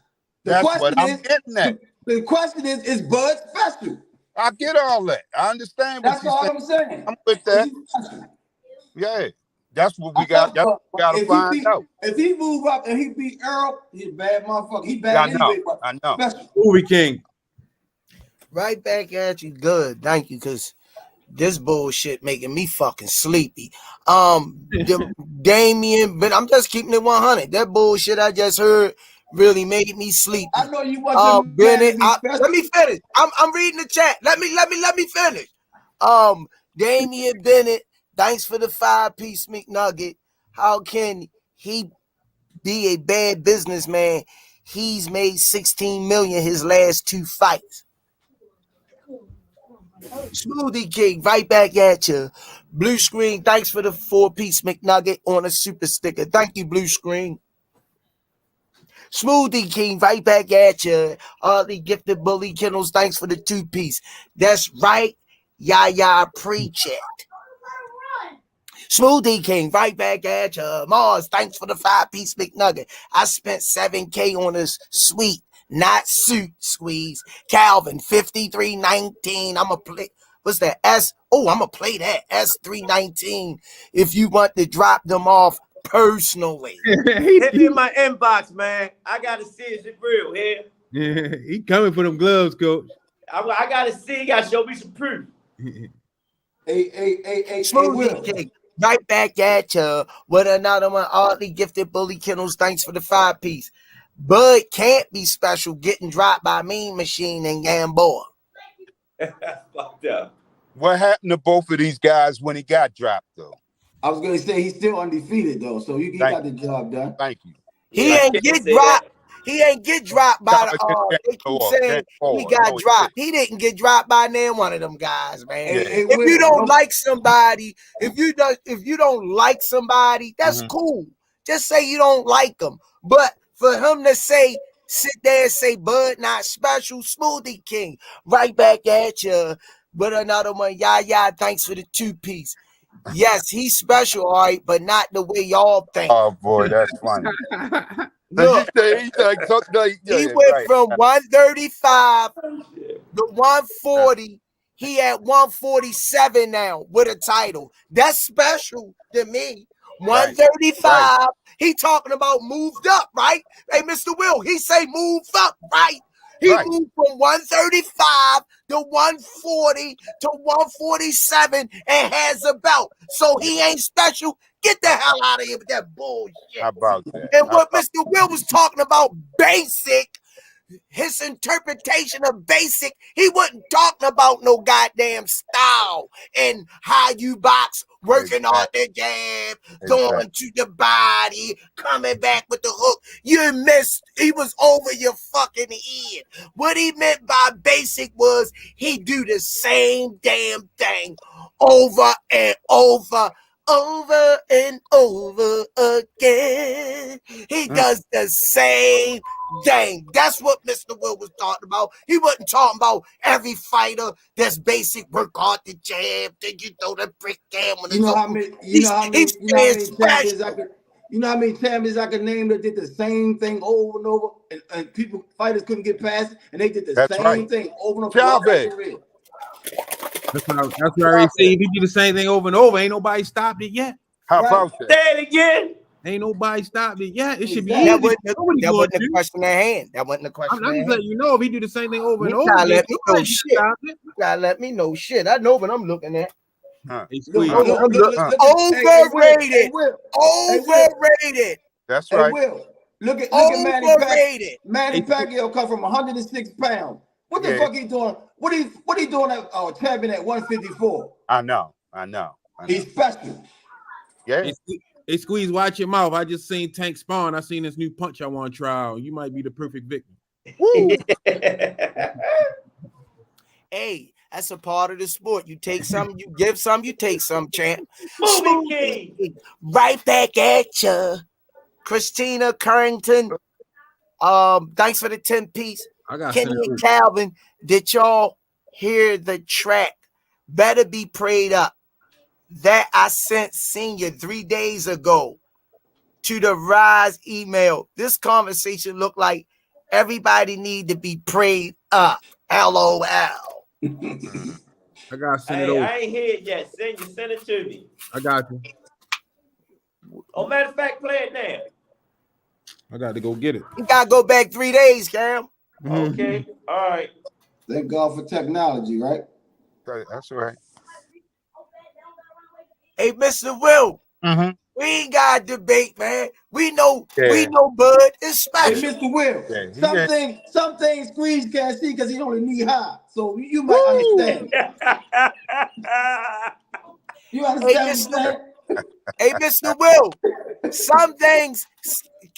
That's what I'm getting at. The question is Bud special? I get all that. I understand what you're saying. That's all I'm saying. I'm with that. Yeah. That's what we got. Got to find out. If he move up and he beat Earl, he's a bad motherfucker. He bad anyway. I know. Movie King. Right back at you. Good. Thank you. Because this bullshit making me fucking sleepy. Damien, but I'm just keeping it 100. That bullshit I just heard really made me sleepy. I know you want Bennett. Let me finish. I'm reading the chat. Let me finish. Damien Bennett. Thanks for the 5-piece McNugget. How can he be a bad businessman? He's made $16 million his last 2 fights. Smoothie King, right back at you. Blue Screen, thanks for the 4-piece McNugget on a super sticker. Thank you, Blue Screen. Smoothie King, right back at you. The Gifted Bully Kennels, thanks for the 2-piece. That's right. Yaya, preach it. Smoothie King, right back at you. Mars, thanks for the 5-piece McNugget. I spent $7K on this sweet, not suit squeeze. Calvin, 5319. I'm going to play. What's that? I'm going to play that. S319. If you want to drop them off personally. Hit me in my inbox, man. I got to see is it real here. Yeah, he coming for them gloves, coach. I got to see. You got to show me some proof. Smoothie King. Right back at you with another one. Oddly Gifted Bully Kennels, thanks for the 5-piece. Bud can't be special getting dropped by Mean Machine and Gamboa. Fucked up. What happened to both of these guys when he got dropped, though? I was going to say he's still undefeated, though, so he got the job done. Thank you. He ain't get dropped. He ain't get dropped by the they keep saying he got dropped. He didn't get dropped by one of them guys, man. If you don't like somebody, if you don't like somebody, that's cool. Just say you don't like them. But for him to sit there and say Bud not special, Smoothie King, right back at you. But another one, thanks for the 2-piece. Yes, he's special, all right, but not the way y'all think. Oh boy, that's funny. Look, he went from 135 to 140 He at 147 now with a title. That's special to me. 135. Right. He talking about moved up, right? Hey, Mr. Will, he say move up, right? He moved from 135 to 140 to 147 and has a belt. So he ain't special. Get the hell out of here with that bullshit. How about that? And what Mr. Will was talking about, basic, his interpretation of basic, he wasn't talking about no goddamn style and how you box, working on the jab, going to the body, coming back with the hook. You missed. He was over your fucking head. What he meant by basic was he do the same damn thing over and over and over again. He does the same thing. That's what Mr. Will was talking about. He wasn't talking about every fighter that's basic, work hard the jab, then you throw the brick down. You know how many champions I could name that did the same thing over and over, and fighters couldn't get past it, and they did the same thing over and over. That's why I say if you do the same thing over and over, ain't nobody stopped it yet. How about that? Say it again. Ain't nobody stopped it yet. It should be that easy. That wasn't the question at hand. That wasn't the question. I'm just letting you know if he do the same thing over and over. Gotta let me know shit. You gotta let me know shit. I know what I'm looking at. Overrated. Overrated. That's right. Look at Manny Pacquiao. Manny Pacquiao come from 106 pounds. What the fuck he doing? What he doing at champion at 154? I know. He's special. Yeah. Hey, Squeeze, watch your mouth. I just seen Tank Spawn. I seen this new punch I want to try out. You might be the perfect victim. Woo. Hey, that's a part of the sport. You take some, you give some, you take some, champ. Right back at you. Christina Currington. Thanks for the 10-piece. Kenny and Calvin, did y'all hear the track? Better Be Prayed Up that I sent Senior 3 days ago to the Rize email. This conversation looked like everybody need to be prayed up. LOL. I gotta send it over. I ain't hear it yet. Send it to me. I got you. Oh, matter of fact, play it now. I got to go get it. You gotta go back 3 days, Cam. Okay. All right. Thank God for technology, right? That's right. Hey, Mr. Will. We ain't got to debate, man. We know Bud is special. Hey, Mr. Will. Some things Squeeze can't see because he only knee high. So you might understand. You understand? Hey, Mr. Will. Some things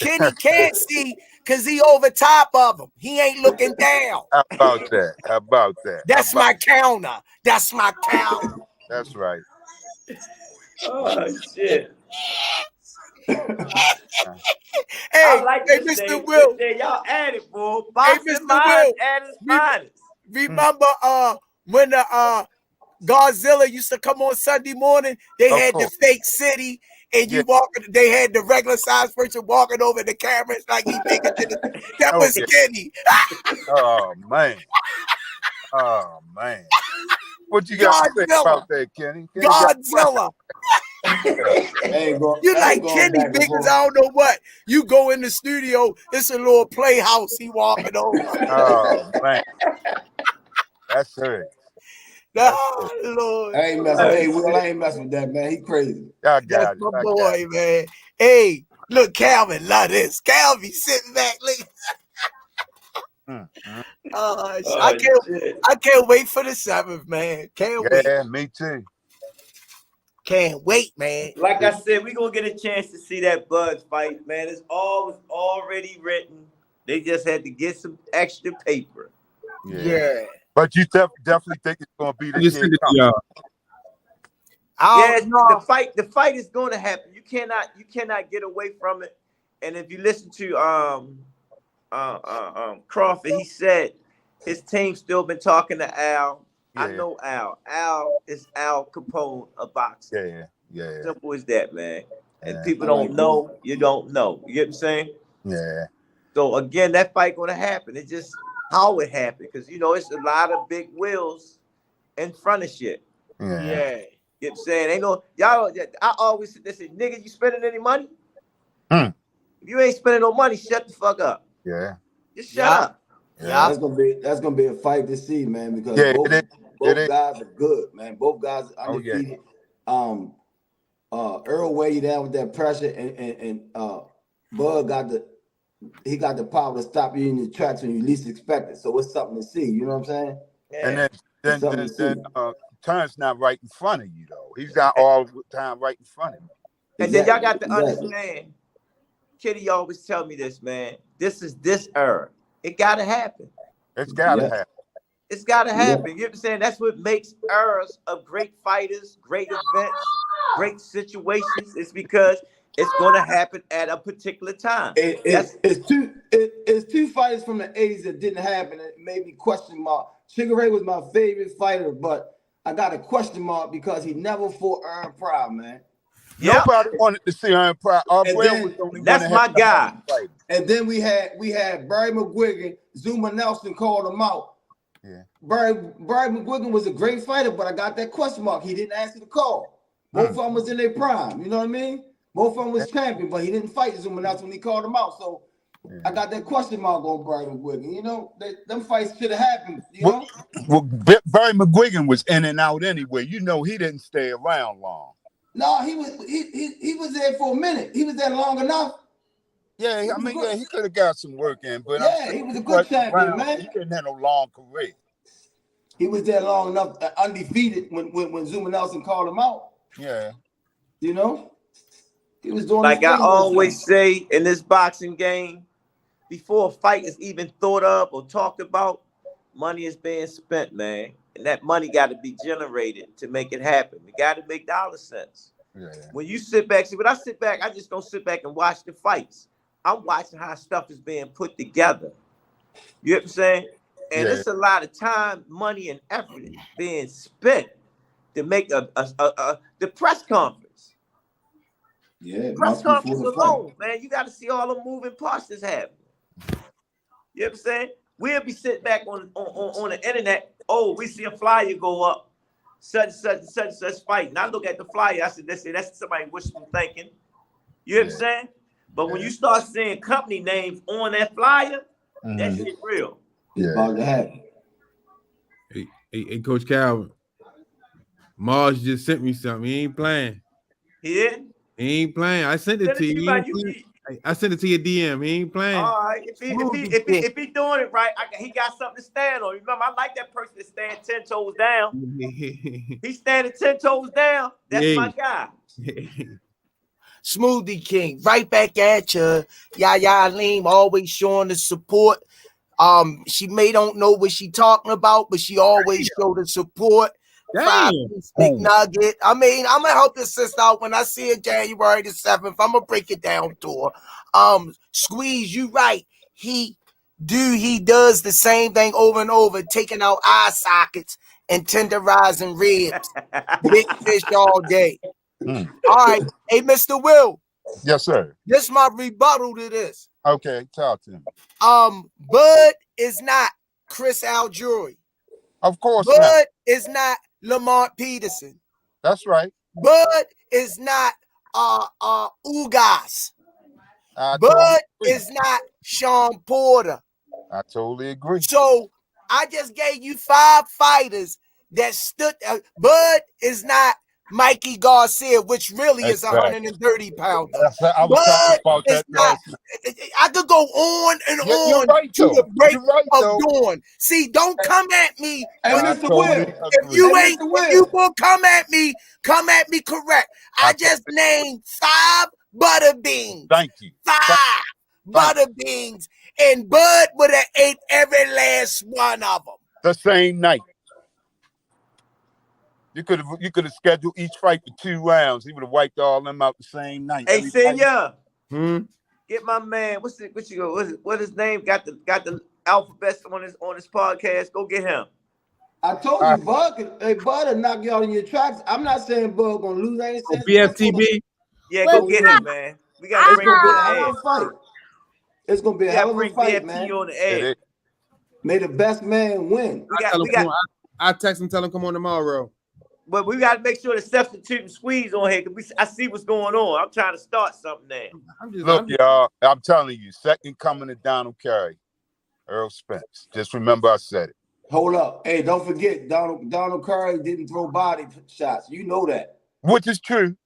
Kenny can't see because he over top of him. He ain't looking down. How about that? That's my counter. That's my counter. That's right. Oh shit. Hey, I like Mr. Will. Y'all at it, boy. Hey, Mr. Will. Remember when the Godzilla used to come on Sunday morning? They had the fake city, and they had the regular size person walking over the cameras like he thinking that was Kenny. Oh man. What you got to say about that, Kenny? Godzilla. You like Kenny because I don't know what. You go in the studio, it's a little playhouse. He walking over. Oh man, that's it. Oh, Lord. I ain't messing with that, man. He crazy. That's my boy, man. Hey, look, Calvin, love this. Calvin sitting back, look. I can't wait for the 7th, man. Can't wait. Yeah, me too. Can't wait, man. Like I said, we're gonna get a chance to see that Bud fight, man. It's already written. They just had to get some extra paper. Yeah. But you definitely think it's gonna be the kid. The fight is going to happen. You cannot get away from it. And if you listen to Crawford, he said his team still been talking to Al. Yeah. I know Al. Al is Al Capone of boxing. Yeah. Simple as that, man. And people don't know, you don't know. You get what I'm saying? Yeah. So again, that fight gonna happen. It's just how it happened, because it's a lot of big wills in front of shit. Yeah. You know what I'm saying? Ain't no y'all. I always say, nigga, you spending any money? If you ain't spending no money, shut the fuck up. Yeah. Just shut up. Yeah, that's gonna be a fight to see, man, because both guys are good, man. Both guys are undefeated. Earl weighed you down with that pressure, and Bud got the power to stop you in your tracks when you least expect it. So it's something to see. You know what I'm saying? And then Turn's not right in front of you though. He's not all the time right in front of you. And then y'all got to understand. Kitty always tell me this, man. This is this era. It gotta happen. It's gotta happen. It's gotta happen. You know what I'm saying? That's what makes eras of great fighters, great events, great situations. It's because it's gonna happen at a particular time. It's two fighters from the 80s that didn't happen. It made me question mark. Sugar Ray was my favorite fighter, but I got a question mark because he never fought Earn Pryor, man. Nobody wanted to see Earn Pryor. That's my guy. And then we had Barry McGuigan. Zuma Nelson called him out. Yeah. Barry McGuigan was a great fighter, but I got that question mark. He didn't answer the call. Both of them was in their prime. You know what I mean? Both of them was champion, but he didn't fight Zuma Nelson when he called him out. So I got that question mark on Barry McGuigan. You know, them fights should have happened. You know? Well, Barry McGuigan was in and out anyway. You know, he didn't stay around long. No, he was there for a minute. He was there long enough. Yeah, he could have got some work in, but he was a good champion, man. He didn't have no long career. He was there long enough, undefeated when Zuma Nelson called him out. Yeah, you know, he was doing. Like I always say in this boxing game, before a fight is even thought of or talked about, money is being spent, man. And that money got to be generated to make it happen. We got to make dollar cents. Yeah. When you sit back, when I sit back, I just don't sit back and watch the fights. I'm watching how stuff is being put together. You know what I'm saying? And it's a lot of time, money, and effort being spent to make the press conference. Yeah, press conference alone, man. You got to see all the moving parts that's happening. You know what I'm saying? We'll be sitting back on the internet. Oh, we see a flyer go up, such fight. And I look at the flyer. I said, that's somebody wishful thinking. You know what I'm saying? But when you start seeing company names on that flyer, that shit real. It's about to happen. Hey, Coach Calvin, Mars just sent me something. He ain't playing. He didn't? He ain't playing. I sent it to you. I sent it to your DM. He ain't playing. All right. If he doing it right, he got something to stand on. Remember, I like that person that stand 10 toes down. He's standing 10 toes down. That's my guy. Smoothie King, right back at you. Yaya Leem always showing the support. She may don't know what she talking about, but she always show the support. Big nugget. I mean, I'm gonna help this sister out when I see her January the 7th. I'm gonna break it down to her. Squeeze, you right. He does the same thing over and over, taking out eye sockets and tenderizing ribs. Big fish all day. All right. Hey, Mr. Will. Yes, sir. This is my rebuttal to this. Okay, talk to me. Bud is not Chris Algieri. Of course Bud not. is not Lamont Peterson. That's right. Bud is not Ugas. Bud is not Sean Porter. I totally agree. So I just gave you 5 fighters that stood. Bud is not Mikey Garcia, which really is 130 pounds. I was talking about that. I could go on and on right, to the break of though. dawn. See, don't come at me. Mr. Will, if you will come at me correct. I just named 5 butter beans. Thank you. 5 butter beans, and Bud would have ate every last one of them. The same night. You could have scheduled each fight for 2 rounds. He would have wiped all them out the same night. Hey, Senya, get my man. What his name? Got the alphabet on his podcast. Go get him. I told you, Bud. Hey, Bud will knock you out in your tracks. I'm not saying Bud gonna lose. I ain't saying BFTB. Yeah, go get him, man. We gotta bring him on the fight. It's gonna be a hell of a fight, man. On the edge. May the best man win. I text him, tell him come on tomorrow. But we got to make sure the substitute and squeeze on here because I see what's going on. I'm trying to start something now. Look, y'all, I'm telling you, second coming to Donald Carey, Earl Spence. Just remember I said it. Hold up. Hey, don't forget, Donald Curry didn't throw body shots. You know that. Which is true.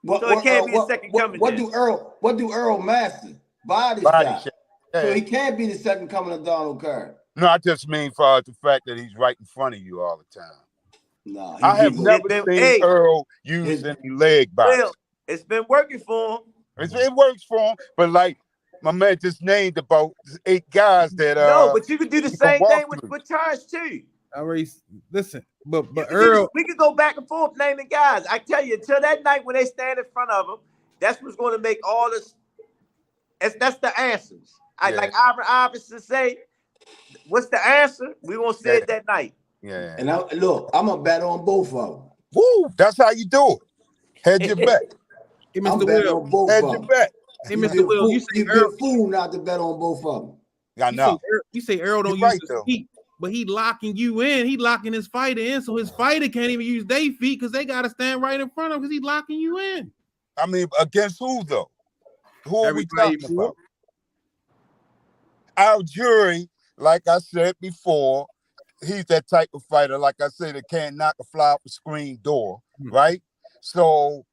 So it can't be a second coming. What do Earl master? Body shots. Yeah. So he can't be the second coming of Donald Curry. No, I just mean for the fact that he's right in front of you all the time. No, I have never seen Earl use any leg box. Well, it's been working for him. It works for him, but like my man just named about 8 guys that no, but you could do the same thing with Tars too. Listen, but Earl, we could go back and forth naming guys. I tell you, until that night when they stand in front of him, that's what's going to make all this. That's the answers. Like Iverson say, what's the answer? We won't say it that night. Yeah. And I'm gonna bet on both of them. Woo! That's how you do it. Hedge your bet. Hey, Mr. Will. Hedge your bet. Hey, Mr. Will, you say Earl. You're a fool not to bet on both of them. I know. You say Earl don't use his feet, but he locking you in. He locking his fighter in, so his fighter can't even use their feet because they got to stand right in front of him because he's locking you in. I mean, against who though? Who are we talking about? Our jury, like I said before, he's that type of fighter, like I said, that can't knock a fly off a screen door, right? So,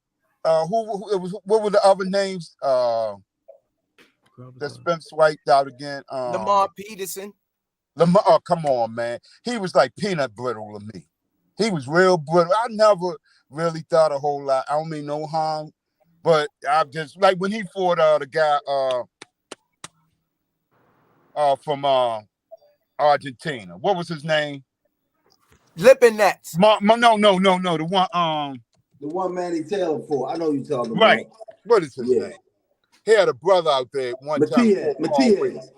what were the other names? That Spence wiped out again. Lamar Peterson. Lamar, oh, come on, man. He was like peanut brittle to me. He was real brittle. I never really thought a whole lot. I don't mean no harm, but I just like when he fought the guy from Argentina. What was his name? Lipinets. No. The one Manny Taylor fought. I know you talking about. Right. What is his name? He had a brother out there one time. Matisse.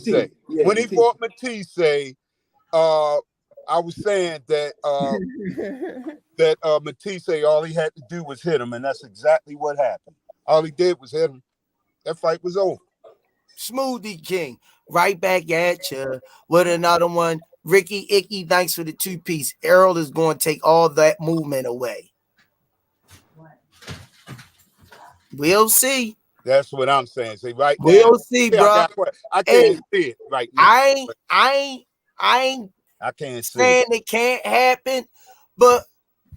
Yeah, when he fought Matisse, I was saying that Matisse, all he had to do was hit him, and that's exactly what happened. All he did was hit him. That fight was over. Smoothie King, right back at you with another one. Ricky Icky, thanks for the 2-piece. Earl is going to take all that movement away. We'll see. That's what I'm saying. See, right now, we'll see, bro. I can't see it right now. I can't saying it can't happen, but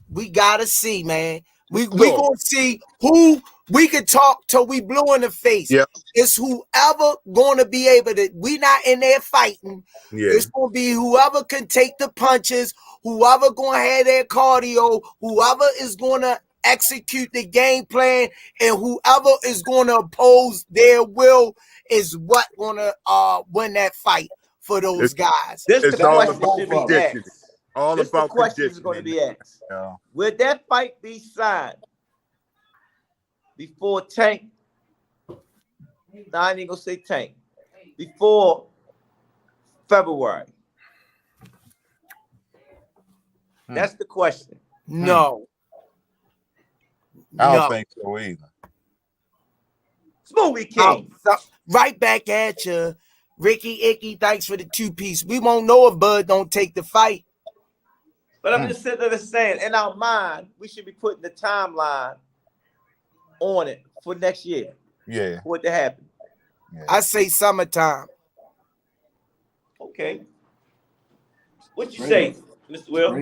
we gotta see, man. We gonna see who we could talk till we blue in the face. Yep. It's whoever gonna be able to. We not in there fighting. Yeah. It's gonna be whoever can take the punches, whoever gonna have their cardio, whoever is gonna execute the game plan, and whoever is gonna oppose their will is what gonna win that fight for those guys. This is the question should be conditioning. asked. All this about the question conditioning. is going to be asked. Yeah. Would that fight be signed before Tank? No, I ain't gonna say Tank. Before February. That's the question. No. I don't think so either. Smoothie King. Right back at you. Ricky Icky, thanks for the 2-piece. We won't know if Bud don't take the fight. But I'm just sitting there saying, in our mind, we should be putting the timeline on it for next year. Yeah. For what to happen. Yeah. I say summertime. Okay. What you say, Mr. Will?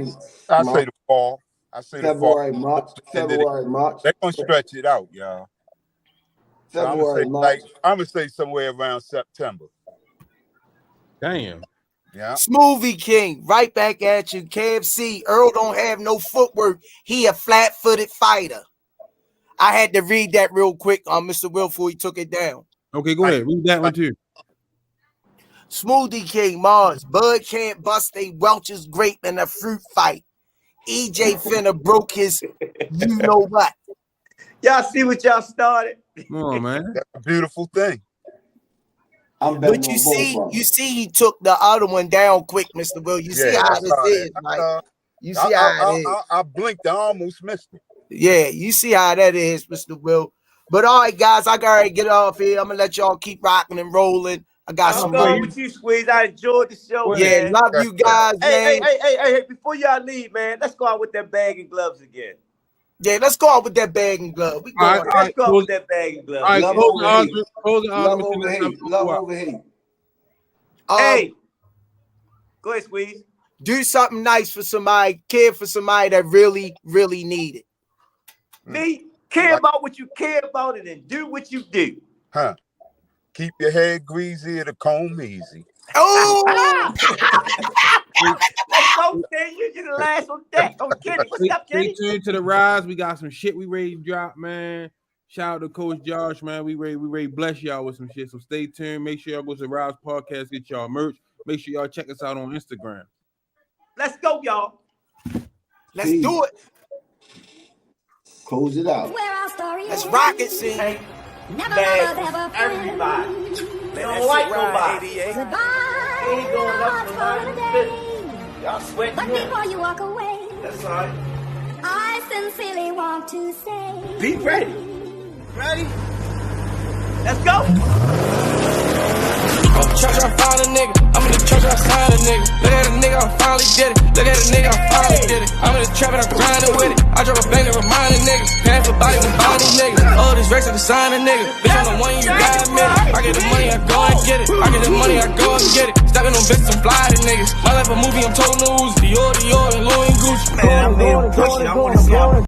I say the fall. I say February, the fall. March. February, March. They're gonna stretch it out, y'all. So February, March. I'm gonna say somewhere around September. Damn. Yeah. Smoothie King, right back at you. KFC, Earl don't have no footwork. He a flat-footed fighter. I had to read that real quick on Mr. Will before he took it down. Okay, go ahead. Read that one too. Smoothie King, Mars. Bud can't bust a Welch's grape in a fruit fight. EJ finna broke his you know what. Y'all see what y'all started? Come on, man. That's a beautiful thing. But you see, he took the other one down quick, Mr. Will. You see how this is, right? You see how it is. I blinked. I almost missed it. Yeah, you see how that is, Mr. Will. But all right, guys, I gotta get off here. I'm gonna let y'all keep rocking and rolling. I got I'm some going more. with you, Squeeze. I enjoyed the show, Yeah, man. love you guys, man. Hey, before y'all leave, man, let's go out with that bag and gloves again. Yeah, let's go out with that bag and glove. We going. Let's go out with that bag and gloves. All right, Love close over the hate. argument. Close the Love argument. over hate. Love over hate. Hey, go ahead, Squeeze. Do something nice for somebody, care for somebody that really, really need it. Me, care about what you care about it and do what you do. Huh. Keep your head greasy, the comb easy. Oh! Let's go, Kenny. You're the last on deck. Oh, Kenny, what's up, Kenny? Stay tuned to the Rise. We got some shit we ready to drop, man. Shout out to Coach Josh, man. We ready to bless y'all with some shit. So stay tuned. Make sure y'all go to the Rise Podcast, get y'all merch. Make sure y'all check us out on Instagram. Let's go, y'all. Let's do it. Close it out. Let's rock it, see. Never, Bad never, never everybody. friend. They don't like nobody. Goodbye. They ain't going up for somebody's the day. business. Y'all sweating But up. before you walk away, That's all right. I sincerely want to say, Be ready. Ready? Let's go. Church, I found a nigga. I'm in the church, I signed a nigga. Look at a nigga, I finally did it. Look at a nigga, I finally did it. I'm in the trap and I'm grinding with it. I drop a bang and remind a nigga. Paying for bodies and buying these niggas. Oh, this race to the sign a nigga. Bitch, I'm the one you gotta admit it. I get the money, I go and get it. I get the money, I go and get it. Stepping on bitches and fly to niggas. My life a movie, I'm told news. Dior, and Louis and Gucci. Man, I made him push it. I want to see how.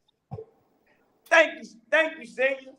Thank you, senior.